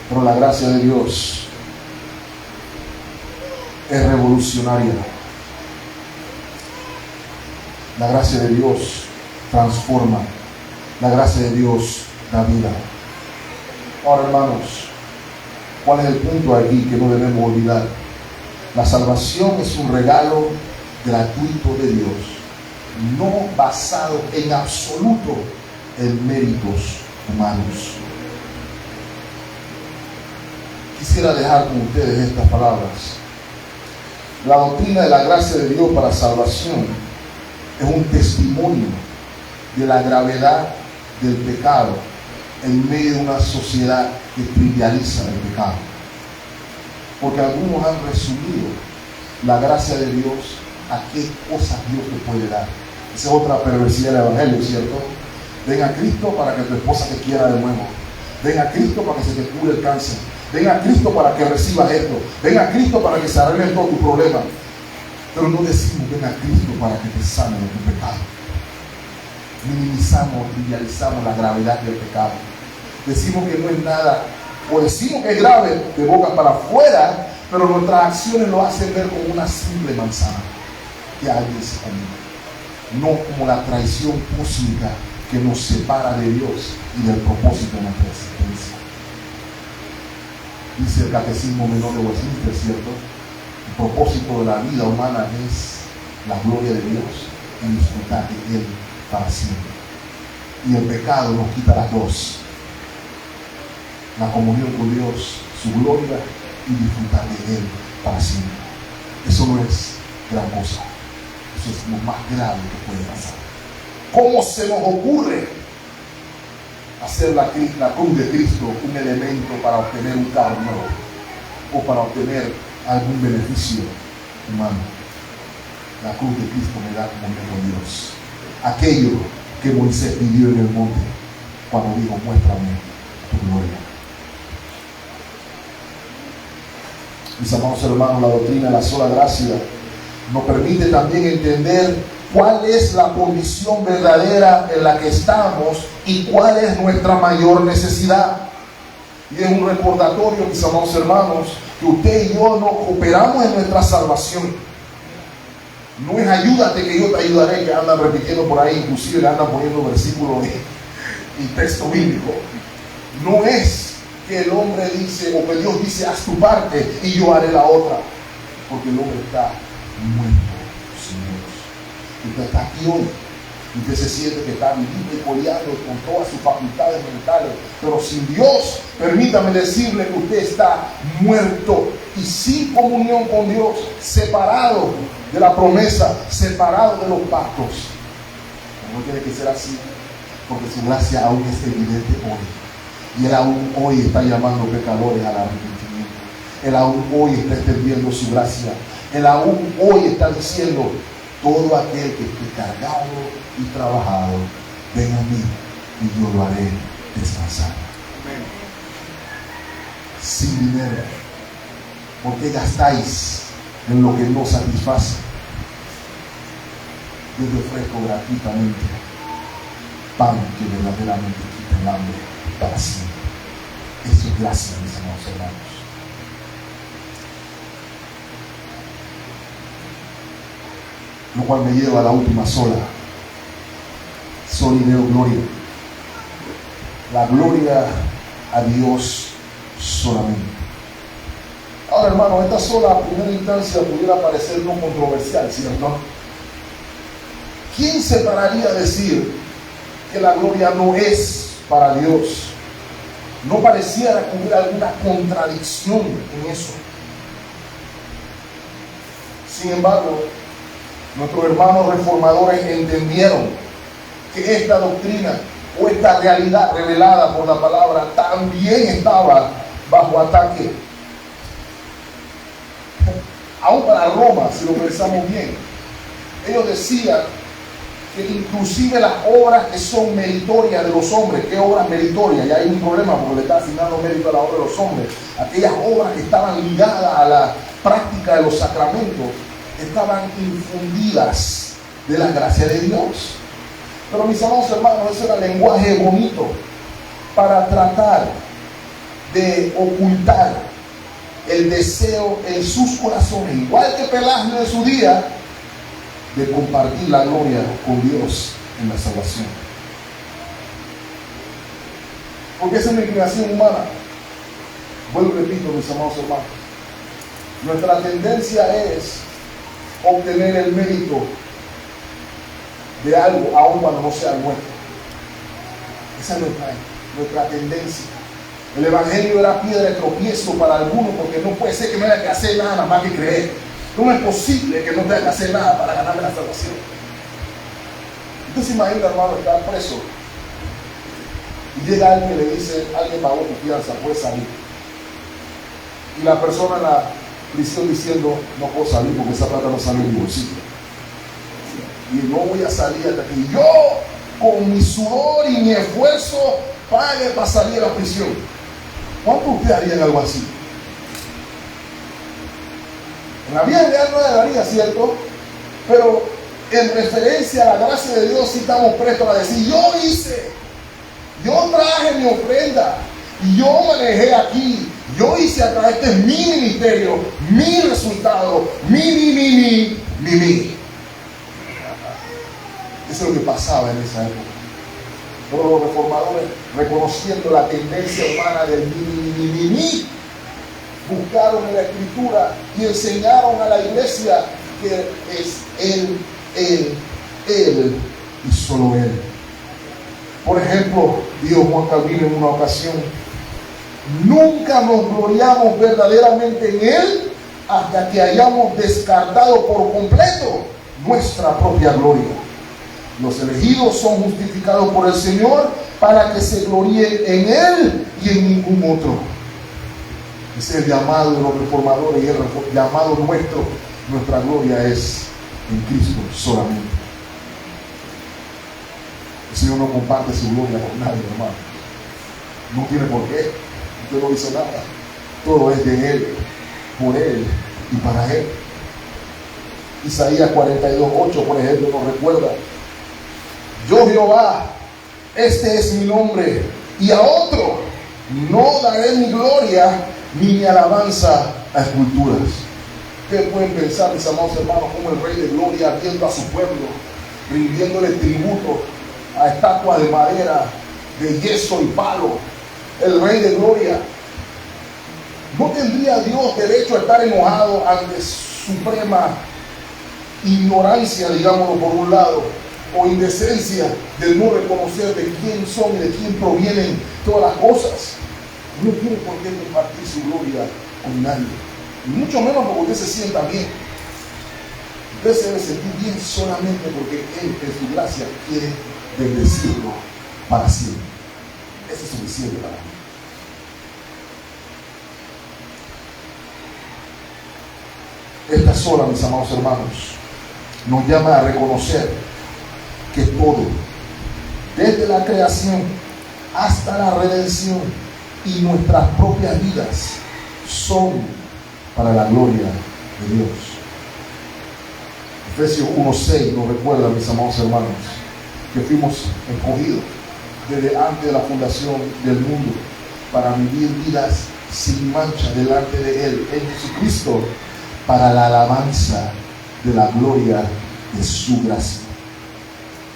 Pero la gracia de Dios es revolucionaria. La gracia de Dios transforma. La gracia de Dios da vida. Ahora, hermanos, ¿cuál es el punto aquí que no debemos olvidar? La salvación es un regalo gratuito de Dios, no basado en absoluto en méritos humanos. Quisiera dejar con ustedes estas palabras. La doctrina de la gracia de Dios para salvación es un testimonio de la gravedad del pecado en medio de una sociedad que trivializa el pecado. Porque algunos han resumido la gracia de Dios a qué cosas Dios te puede dar. Esa es otra perversidad del Evangelio, ¿cierto? Ven a Cristo para que tu esposa te quiera de nuevo. Ven a Cristo para que se te cure el cáncer. Ven a Cristo para que recibas esto. Ven a Cristo para que se arreglen todos tus problemas. Pero no decimos ven a Cristo para que te sane de tu pecado. Minimizamos, trivializamos la gravedad del pecado. Decimos que no es nada, o decimos que es grave de boca para afuera, pero nuestras acciones lo hacen ver como una simple manzana que alguien se come, no como la traición cósmica que nos separa de Dios y del propósito de nuestra existencia. Dice el Catecismo Menor de Westminster, ¿cierto? El propósito de la vida humana es la gloria de Dios y disfrutar de Él para siempre. Y el pecado nos quita las dos: la comunión con Dios, su gloria, y disfrutar de Él para siempre. Eso no es gran cosa. Eso es lo más grave que puede pasar. ¿Cómo se nos ocurre hacer la cruz de Cristo un elemento para obtener un carro nuevo o para obtener algún beneficio humano? La cruz de Cristo me da comunión con Dios. Aquello que Moisés pidió en el monte cuando dijo: muéstrame tu gloria. Mis amados hermanos, la doctrina de la sola gracia nos permite también entender cuál es la condición verdadera en la que estamos y cuál es nuestra mayor necesidad. Y es un recordatorio, mis amados hermanos, que usted y yo nos cooperamos en nuestra salvación. No es ayúdate que yo te ayudaré, que andan repitiendo por ahí, inclusive le andan poniendo versículos y texto bíblico. No es que el hombre dice, o que Dios dice, haz tu parte y yo haré la otra, porque el hombre está muerto sin Dios. Usted está aquí hoy, usted se siente que está viviendo y coleando con todas sus facultades mentales, pero sin Dios, permítame decirle que usted está muerto y sin comunión con Dios, separado de la promesa, separado de los pactos. No tiene que ser así, porque su gracia aún es evidente hoy. Y Él aún hoy está llamando pecadores al arrepentimiento. Él aún hoy está extendiendo su gracia. Él aún hoy está diciendo: todo aquel que esté cargado y trabajado, ven a mí y yo lo haré descansar. Amén. Sin dinero, ¿por qué gastáis en lo que no satisface? Yo te ofrezco gratuitamente pan que verdaderamente quita el hambre para siempre. Eso es gracia, mis amados hermanos. Lo cual me lleva a la última sola y Deo gloria. La gloria a Dios solamente. Ahora, hermano, esta sola a primera instancia pudiera parecer no controversial, ¿cierto? ¿Quién se pararía a decir que la gloria no es para Dios? No pareciera que hubiera alguna contradicción en eso. Sin embargo, nuestros hermanos reformadores entendieron que esta doctrina o esta realidad revelada por la palabra también estaba bajo ataque. Aún para Roma, si lo pensamos bien, ellos decían que inclusive las obras que son meritorias de los hombres, ¿qué obras meritorias? Ya hay un problema porque le está asignando mérito a la obra de los hombres. Aquellas obras que estaban ligadas a la práctica de los sacramentos estaban infundidas de la gracia de Dios. Pero mis amados hermanos, ese era lenguaje bonito para tratar de ocultar el deseo en sus corazones, igual que Pelagio en su día, de compartir la gloria con Dios en la salvación. Porque esa es una inclinación humana. Vuelvo y repito, mis amados hermanos, nuestra tendencia es obtener el mérito de algo, aun cuando no sea nuestro. Esa es nuestra tendencia. El evangelio era piedra de tropiezo para algunos, porque no puede ser que no haya que hacer nada más que creer. ¿Cómo es posible que no tenga que hacer nada para ganarme la salvación? Usted se imagina, hermano, estar preso y llega alguien y le dice: alguien pagó tu fianza, puedes salir. Y la persona en la prisión diciendo: no puedo salir porque esa plata no sale en mi bolsillo. Y no voy a salir hasta que yo, con mi sudor y mi esfuerzo, pague para salir de la prisión. ¿Cuánto ustedes harían algo así? En la vida real no le daría, ¿cierto? Pero en referencia a la gracia de Dios sí estamos prestos a decir: yo hice, yo traje mi ofrenda, y yo manejé aquí, yo hice acá, este es mi ministerio, mi resultado, mi. Eso es lo que pasaba en esa época. Todos los reformadores, reconociendo la tendencia humana del mi, buscaron en la Escritura y enseñaron a la iglesia que es Él y solo Él. Por ejemplo, dijo Juan Calvino en una ocasión: nunca nos gloriamos verdaderamente en Él hasta que hayamos descartado por completo nuestra propia gloria. Los elegidos son justificados por el Señor para que se gloríen en Él y en ningún otro. Ese es el llamado de los reformadores y el llamado nuestro. Nuestra gloria es en Cristo solamente. El Señor no comparte su gloria con nadie, hermano. No tiene por qué. Usted no hizo nada. Todo es de Él, por Él y para Él. Isaías 42:8, por ejemplo, nos recuerda: yo, Jehová, este es mi nombre, y a otro no daré mi gloria ni mi alabanza a esculturas. Ustedes pueden pensar, mis amados hermanos, como el Rey de Gloria viendo a su pueblo, rindiéndole tributo a estatuas de madera, de yeso y palo. El Rey de Gloria. ¿No tendría Dios derecho a estar enojado ante suprema ignorancia, digámoslo por un lado, o indecencia de no reconocer de quién son y de quién provienen todas las cosas? No tiene por qué compartir su gloria con nadie, y mucho menos porque usted se sienta bien. Usted se debe sentir bien solamente porque Él, en su gracia, quiere bendecirlo para siempre. Eso es suficiente para mí. Esta sola, mis amados hermanos, nos llama a reconocer que todo, desde la creación hasta la redención y nuestras propias vidas, son para la gloria de Dios. Efesios 1:6 nos recuerda, mis amados hermanos, que fuimos escogidos desde antes de la fundación del mundo para vivir vidas sin mancha delante de Él en Jesucristo, para la alabanza de la gloria de su gracia,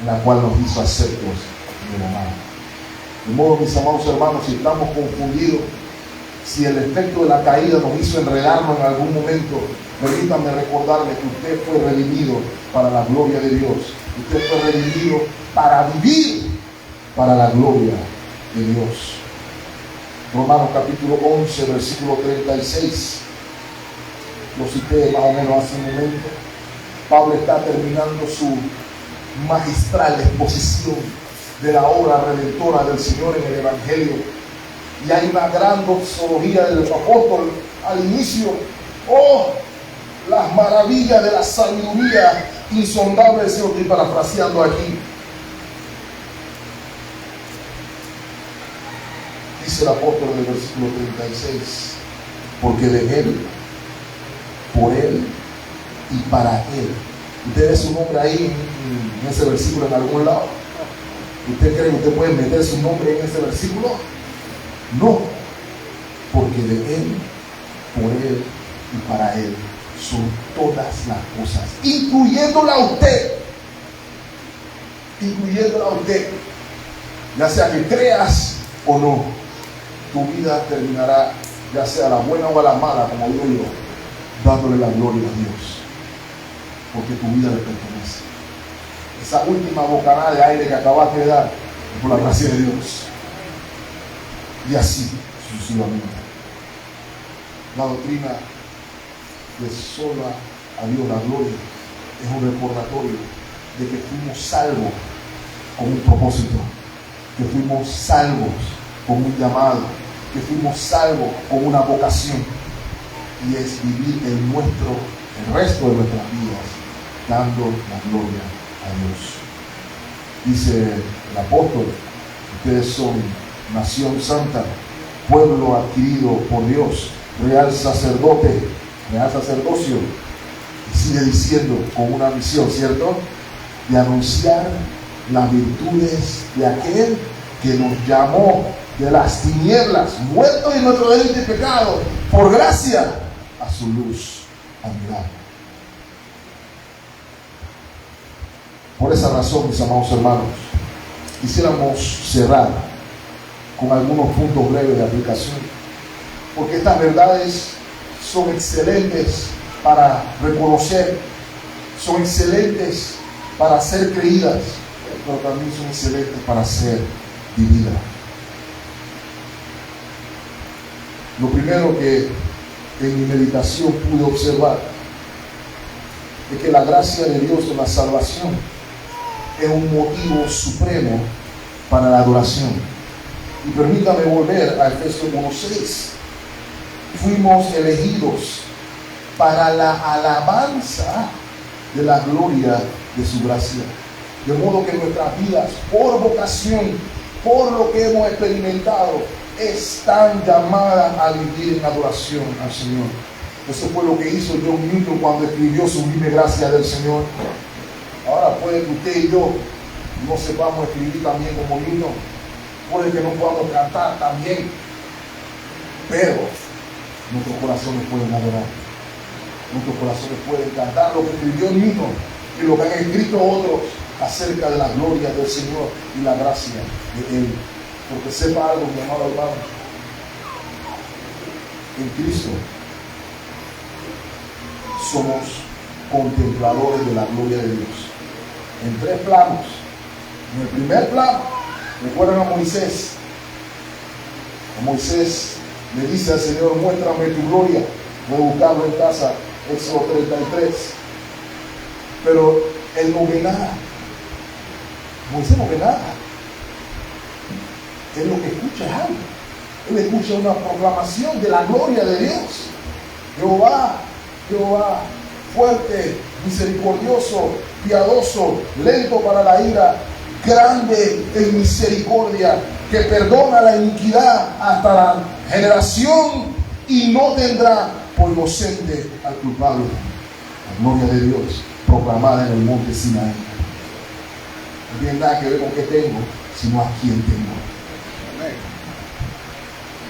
en la cual nos hizo aceptos en el amado. De modo, mis amados hermanos, si estamos confundidos, si el efecto de la caída nos hizo enredarnos en algún momento, permítanme recordarles que usted fue redimido para la gloria de Dios. Usted fue redimido para vivir para la gloria de Dios. Romanos capítulo 11, versículo 36. Lo cité más o menos hace un momento. Pablo está terminando su magistral exposición de la obra redentora del Señor en el Evangelio. Y hay una gran doxología del apóstol al inicio. ¡Oh! Las maravillas de la sabiduría insondable del Señor. Estoy parafraseando aquí. Dice el apóstol en el versículo 36, porque de Él, por Él y para Él. ¿Usted ve su nombre ahí en ese versículo en algún lado? ¿Usted cree que usted puede meter su nombre en ese versículo? No, porque de Él, por Él y para Él son todas las cosas, incluyéndola a usted. Incluyéndola a usted. Ya sea que creas o no, tu vida terminará, ya sea a la buena o a la mala, como digo yo, dándole la gloria a Dios, porque tu vida le pertenece. Esa última bocanada de aire que acabaste de dar es por la gracia de Dios, y así sucesivamente. La doctrina de sola a Dios la gloria es un recordatorio de que fuimos salvos con un propósito, que fuimos salvos con un llamado, que fuimos salvos con una vocación, y es vivir el resto de nuestras vidas dando la gloria a Dios. Dice el apóstol, ustedes son nación santa, pueblo adquirido por Dios, real sacerdocio, y sigue diciendo con una misión, ¿cierto?, de anunciar las virtudes de aquel que nos llamó de las tinieblas, muertos en nuestro delito y pecado, por gracia a su luz admirable. Por esa razón, mis amados hermanos, quisiéramos cerrar con algunos puntos breves de aplicación, porque estas verdades son excelentes para reconocer, son excelentes para ser creídas, pero también son excelentes para ser vividas. Lo primero que en mi meditación pude observar es que la gracia de Dios en la salvación es un motivo supremo para la adoración. Y permítame volver a Efesios 1:6. Fuimos elegidos para la alabanza de la gloria de su gracia. De modo que nuestras vidas, por vocación, por lo que hemos experimentado, están llamadas a vivir en adoración al Señor. Eso fue lo que hizo John Newton cuando escribió Sublime Gracia del Señor. Ahora puede que usted y yo no sepamos escribir también como Newton, puede que no podamos cantar también, pero nuestros corazones pueden adorar, nuestros corazones pueden cantar lo que escribió Newton y lo que han escrito otros acerca de la gloria del Señor y la gracia de Él. Porque sepa algo, mi amado hermano, en Cristo somos contempladores de la gloria de Dios en tres planos. En el primer plano, recuerdan a Moisés. A Moisés le dice al Señor, muéstrame tu gloria. Voy a buscarlo en casa, Éxodo 33. Pero él no ve nada. Moisés no ve nada. Él lo que escucha es algo. Él escucha una proclamación de la gloria de Dios. Jehová, Jehová, fuerte, misericordioso, piadoso, lento para la ira, grande en misericordia, que perdona la iniquidad hasta la generación y no tendrá por inocente al culpable. La gloria de Dios proclamada en el monte Sinaí. No tiene nada que ver con qué tengo, sino a quién tengo.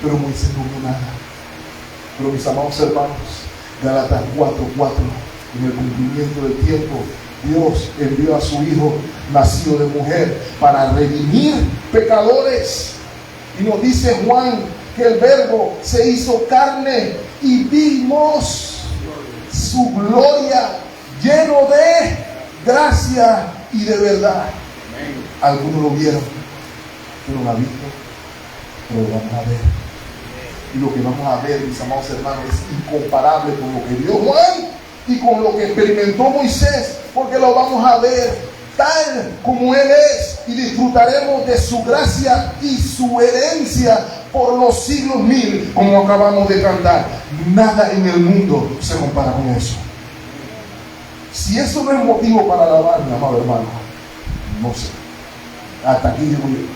Pero Moisés no vio nada. Pero mis amados hermanos, Gálatas 4:4, en el cumplimiento del tiempo, Dios envió a su Hijo nacido de mujer para redimir pecadores. Y nos dice Juan que el Verbo se hizo carne y vimos su gloria, lleno de gracia y de verdad. Algunos lo vieron, pero lo han visto, pero lo vamos a ver. Y lo que vamos a ver, mis amados hermanos, es incomparable con lo que vio Juan y con lo que experimentó Moisés, porque lo vamos a ver tal como Él es y disfrutaremos de su gracia y su herencia por los siglos mil, como acabamos de cantar. Nada en el mundo se compara con eso. Si eso no es motivo para alabar, mi amado hermano, no sé. Hasta aquí llego yo.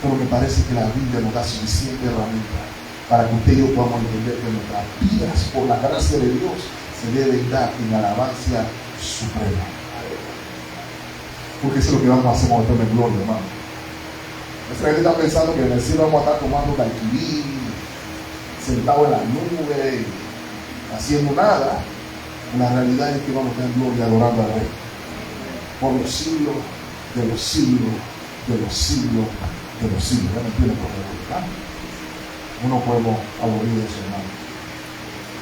Pero me parece que la Biblia nos da suficiente herramienta para que usted y yo podamos entender que nuestras vidas, por la gracia de Dios, se deben dar en alabanza suprema. Porque eso es lo que vamos a hacer cuando estemos en gloria, hermano. Nuestra gente está pensando que en el cielo vamos a estar tomando daiquiri, sentado en la nube, haciendo nada. La realidad es que vamos a estar en gloria adorando al Rey por los siglos de los siglos de los siglos de los siglos. Ya me entienden por qué. No podemos abolir eso, hermano.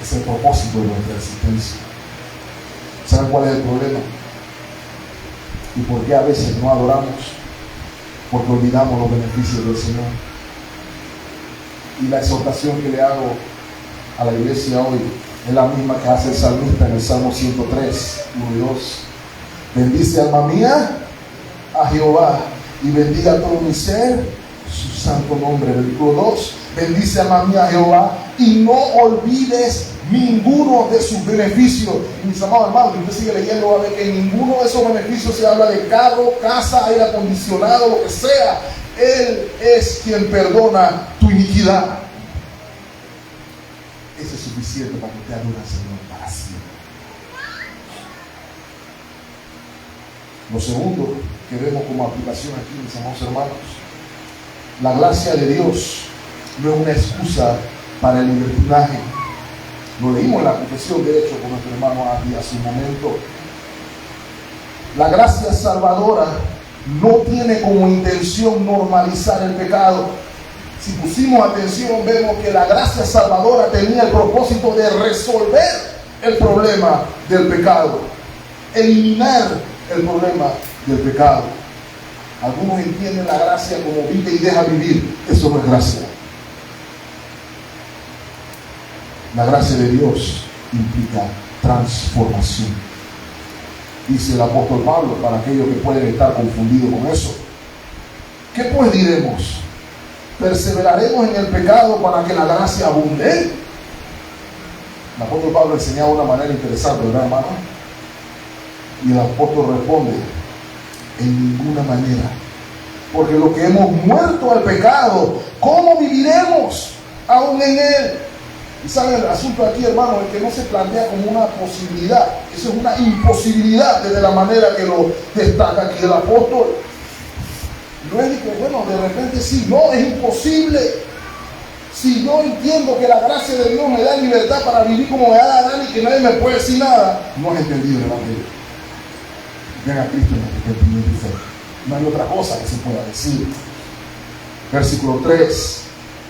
Es el propósito de nuestra existencia. ¿Saben cuál es el problema? ¿Y por qué a veces no adoramos? Porque olvidamos los beneficios del Señor. Y la exhortación que le hago a la iglesia hoy es la misma que hace el salmista en el Salmo 103, 1 y 2. Bendice, alma mía, a Jehová, y bendiga todo mi ser su santo nombre. Versículo 2. Bendice, alma mía, a Jehová, y no olvides ninguno de sus beneficios. Y mis amados hermanos, usted sigue leyendo, va a ver que ninguno de esos beneficios se habla de carro, casa, aire acondicionado, lo que sea. Él es quien perdona tu iniquidad. Eso es suficiente para que usted adore al Señor para siempre. Lo segundo que vemos como aplicación aquí, mis amados hermanos, la gracia de Dios no es una excusa para el libertinaje. Lo leímos en la confesión, de hecho, con nuestro hermano Adi hace un momento. La gracia salvadora no tiene como intención normalizar el pecado. Si pusimos atención, vemos que la gracia salvadora tenía el propósito de resolver el problema del pecado, eliminar el problema del pecado. Algunos entienden la gracia como vive y deja vivir. Eso no es gracia. La gracia de Dios implica transformación. Dice el apóstol Pablo, para aquellos que pueden estar confundidos con eso: ¿qué pues diremos? ¿Perseveraremos en el pecado para que la gracia abunde? El apóstol Pablo enseñaba de una manera interesante, ¿verdad, hermano? Y el apóstol responde: en ninguna manera. Porque lo que hemos muerto al pecado, ¿cómo viviremos aún en él? Y saben, el asunto aquí, hermano, es que no se plantea como una posibilidad. Eso es una imposibilidad desde la manera que lo destaca aquí el apóstol. No es que, bueno, de repente sí, no, es imposible. Si yo entiendo que la gracia de Dios me da libertad para vivir como me da la gana y que nadie me puede decir nada, no has entendido el evangelio. Ven a Cristo en el arrepentimiento y fe. No hay otra cosa que se pueda decir. Versículo 3.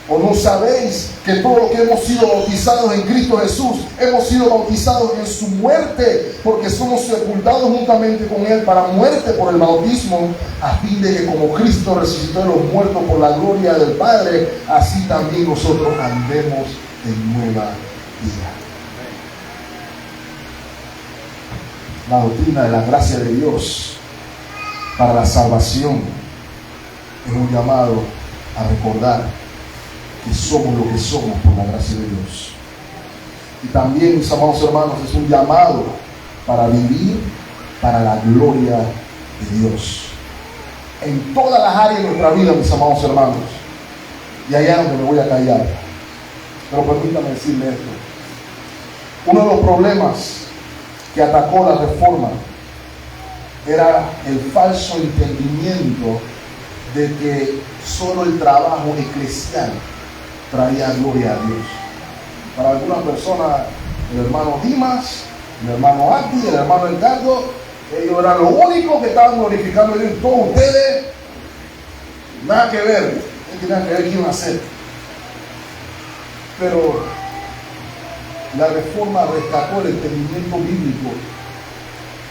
¿O no sabéis que todos los que hemos sido bautizados en Cristo Jesús, hemos sido bautizados en su muerte? Porque somos sepultados juntamente con Él para muerte por el bautismo, a fin de que como Cristo resucitó de los muertos por la gloria del Padre, así también nosotros andemos en nueva vida. La doctrina de la gracia de Dios para la salvación es un llamado a recordar que somos lo que somos por la gracia de Dios. Y también, mis amados hermanos, es un llamado para vivir para la gloria de Dios en todas las áreas de nuestra vida, mis amados hermanos. Y allá es donde me voy a callar, pero permítame decirle esto: uno de los problemas que atacó la reforma era el falso entendimiento de que solo el trabajo eclesial traía gloria a Dios. Para algunas personas, el hermano Dimas, el hermano Ati, el hermano Ricardo, ellos eran los únicos que estaban glorificando a Dios. Todos ustedes, nada que ver, no tenían que ver qué iban a hacer. Pero la reforma rescató el entendimiento bíblico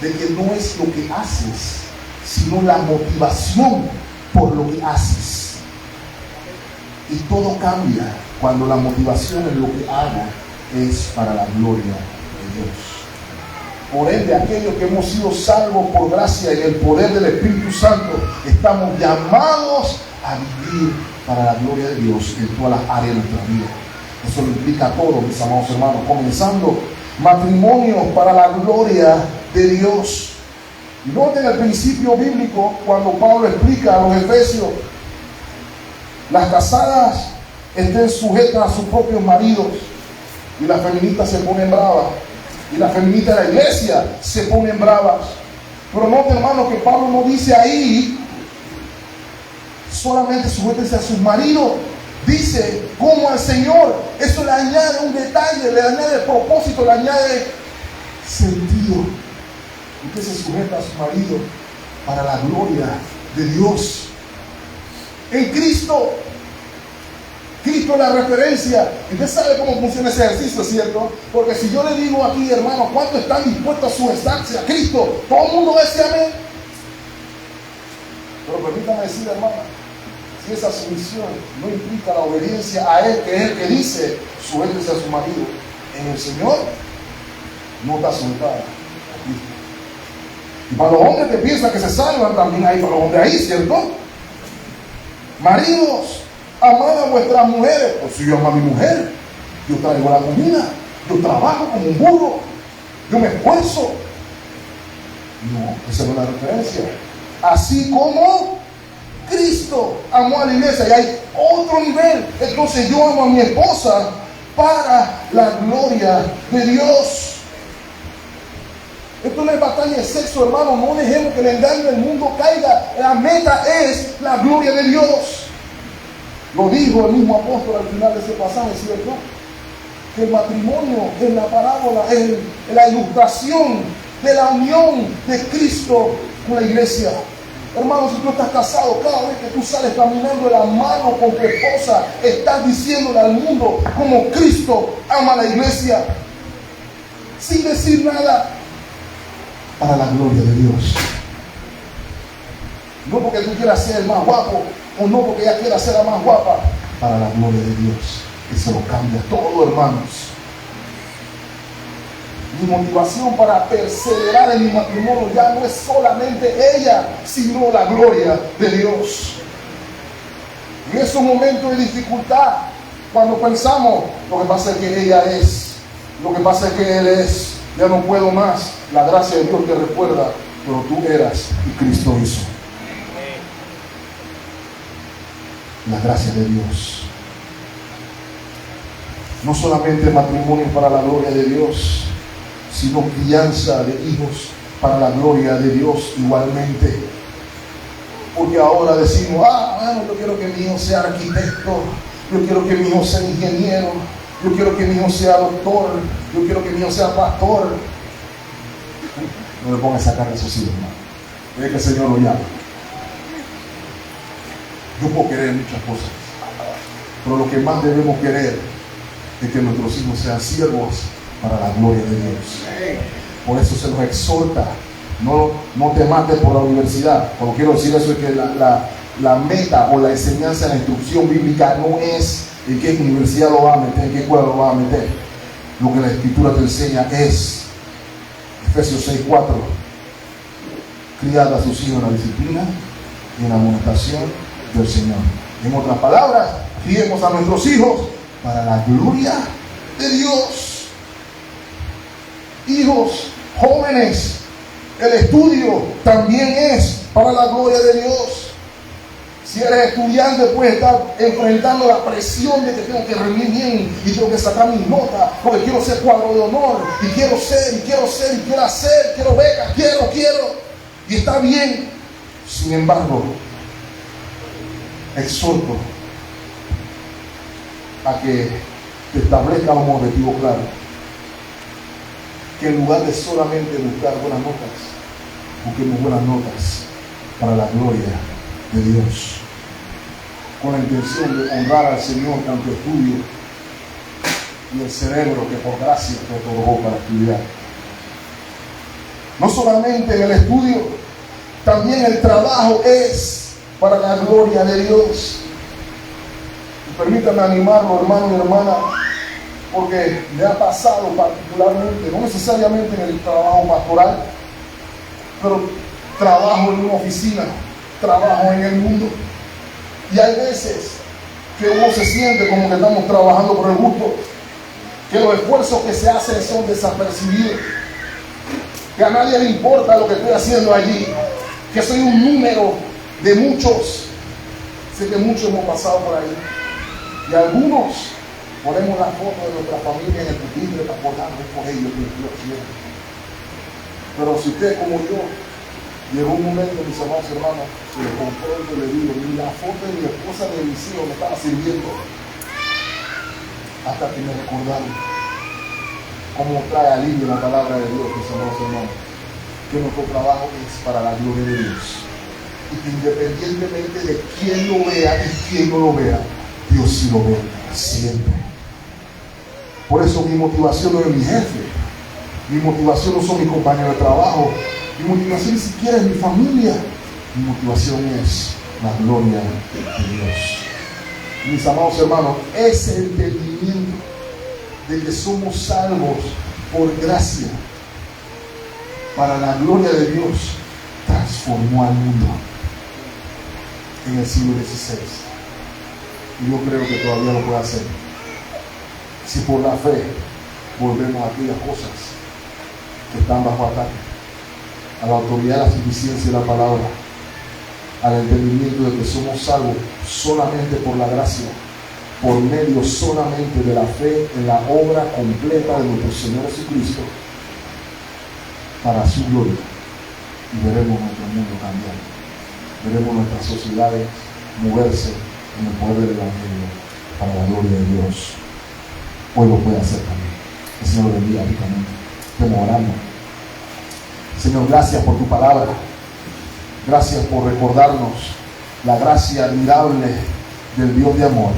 de que no es lo que haces, sino la motivación por lo que haces. Y todo cambia cuando la motivación en lo que hago es para la gloria de Dios. Por ende, aquellos que hemos sido salvos por gracia y el poder del Espíritu Santo, estamos llamados a vivir para la gloria de Dios en todas las áreas de nuestra vida. Eso lo implica todo, mis amados hermanos, comenzando matrimonios para la gloria de Dios. Y noten el principio bíblico cuando Pablo explica a los efesios: las casadas estén sujetas a sus propios maridos. Y las feministas se ponen bravas. Y las feministas de la iglesia se ponen bravas. Pero noten, hermanos, que Pablo no dice ahí solamente sujétense a sus maridos. Dice como al Señor. Eso le añade un detalle, le añade propósito, le añade sentido. Usted se sujeta a su marido para la gloria de Dios. En Cristo es la referencia. Usted sabe cómo funciona ese ejercicio, ¿cierto? Porque si yo le digo aquí, hermano, ¿cuántos están dispuestos a sujetarse a Cristo? Todo el mundo dice amén. Pero permítame decir, hermano, si esa sumisión no implica la obediencia a Él, que es el que dice sujétese a su marido en el Señor, no está sujetada a Cristo. Y para los hombres que piensan que se salvan, también hay para los hombres ahí, ¿cierto? Maridos, amad a vuestras mujeres. Pues si yo amo a mi mujer, yo traigo la comida, yo trabajo como un burro, yo me esfuerzo. No, esa no es la referencia. Así como Cristo amó a la iglesia, y hay otro nivel. Entonces yo amo a mi esposa para la gloria de Dios. Esto no es batalla de sexo, hermano. No dejemos que el engaño del mundo caiga. La meta es la gloria de Dios. Lo dijo el mismo apóstol al final de ese pasaje, ¿cierto? Que el matrimonio en la parábola es la ilustración de la unión de Cristo con la iglesia. Hermano, si tú estás casado, cada vez que tú sales caminando de la mano con tu esposa, estás diciéndole al mundo como Cristo ama a la iglesia, sin decir nada, para la gloria de Dios. No porque tú quieras ser el más guapo, o no porque ella quiera ser la más guapa, para la gloria de Dios. Eso lo cambia todo, hermanos. Mi motivación para perseverar en mi matrimonio ya no es solamente ella, sino la gloria de Dios. En esos momentos de dificultad, cuando pensamos, lo que pasa es que ella es, lo que pasa es que él es, ya no puedo más, la gracia de Dios te recuerda, pero tú eras y Cristo hizo. La gracia de Dios. No solamente matrimonio para la gloria de Dios, sino crianza de hijos para la gloria de Dios igualmente. Porque ahora decimos, bueno, yo quiero que mi hijo sea arquitecto, yo quiero que mi hijo sea ingeniero, yo quiero que mi hijo sea doctor, yo quiero que mi hijo sea pastor. No le ponga a sacar de sus hijos, hermano. Es que el Señor lo llama. Yo puedo querer muchas cosas, pero lo que más debemos querer es que nuestros hijos sean siervos para la gloria de Dios. Por eso se nos exhorta, no te mates por la universidad. Cuando quiero decir eso es que la meta o la enseñanza, la instrucción bíblica no es en qué universidad lo vas a meter, en qué escuela lo vas a meter. Lo que la Escritura te enseña es Efesios 6:4, criad a sus hijos en la disciplina y en la amonestación del Señor. En otras palabras, criemos a nuestros hijos para la gloria de Dios. Hijos, jóvenes, el estudio también es para la gloria de Dios. Si eres estudiante, puedes estar enfrentando la presión de que tengo que rendir bien y tengo que sacar mis notas, porque quiero ser cuadro de honor, y quiero ser, y quiero ser, y quiero hacer, quiero becas, quiero. Y está bien. Sin embargo, exhorto a que te establezca un objetivo claro. Que en lugar de solamente buscar buenas notas, busquemos buenas notas para la gloria de Dios, con la intención de honrar al Señor tanto estudio y el cerebro que por gracia te otorgó para estudiar. No solamente en el estudio, también el trabajo es para la gloria de Dios. Y permítanme animarlo, hermano y hermana, porque me ha pasado particularmente, no necesariamente en el trabajo pastoral, pero trabajo en una oficina, trabajo en el mundo. Y hay veces que uno se siente como que estamos trabajando por el gusto, que los esfuerzos que se hacen son desapercibidos, que a nadie le importa lo que estoy haciendo allí, que soy un número de muchos. Sé que muchos hemos pasado por ahí, y algunos ponemos la foto de nuestra familia en el pupitre para acordarnos por ellos que Dios quiere. Pero si usted como yo, llegó un momento, mis amados hermanos, que le confronto y le digo, ni la foto de mi esposa de mis hijos me estaba sirviendo, hasta que me recordaron cómo trae alivio la palabra de Dios, mis amados hermanos, que nuestro trabajo es para la gloria de Dios, y que independientemente de quién lo vea y quién no lo vea, Dios sí lo ve siempre. Por eso mi motivación no es mi jefe, mi motivación no son mis compañeros de trabajo, mi motivación ni siquiera es mi familia, mi motivación es la gloria de Dios. Mis amados hermanos, ese entendimiento de que somos salvos por gracia para la gloria de Dios transformó al mundo en el siglo XVI, y yo creo que todavía lo puede hacer si por la fe volvemos a aquellas cosas que están bajo ataque, a la autoridad, la suficiencia de la palabra, al entendimiento de que somos salvos solamente por la gracia, por medio solamente de la fe en la obra completa de nuestro Señor Jesucristo, para su gloria. Y veremos nuestro mundo cambiar, veremos nuestras sociedades moverse en el poder del Evangelio para la gloria de Dios. Hoy lo puede hacer también. El Señor lo bendiga ricamente. Estemos orando. Señor, gracias por tu palabra. Gracias por recordarnos la gracia admirable del Dios de amor,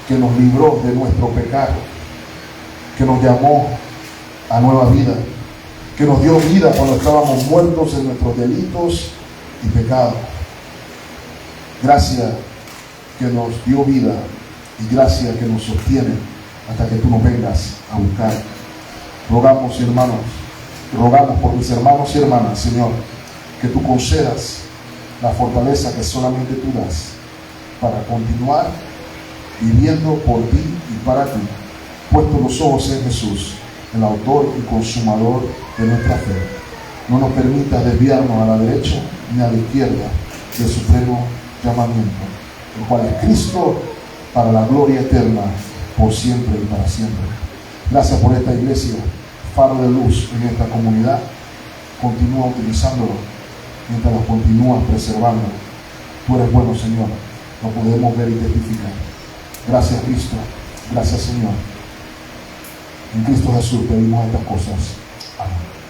que nos libró de nuestro pecado, que nos llamó a nueva vida, que nos dio vida cuando estábamos muertos en nuestros delitos y pecados. Gracias que nos dio vida, y gracias que nos sostiene hasta que tú nos vengas a buscar. Rogamos, hermanos, rogamos por mis hermanos y hermanas, Señor, que tú concedas la fortaleza que solamente tú das para continuar viviendo por ti y para ti, puestos los ojos en Jesús, el autor y consumador de nuestra fe. No nos permitas desviarnos a la derecha ni a la izquierda del supremo llamamiento, el cual es Cristo, para la gloria eterna, por siempre y para siempre. Gracias por esta iglesia, faro de luz en esta comunidad. Continúa utilizándolo mientras lo continúas preservando. Tú eres bueno, Señor, lo podemos ver y testificar. Gracias, Cristo. Gracias, Señor. En Cristo Jesús pedimos estas cosas. Amén.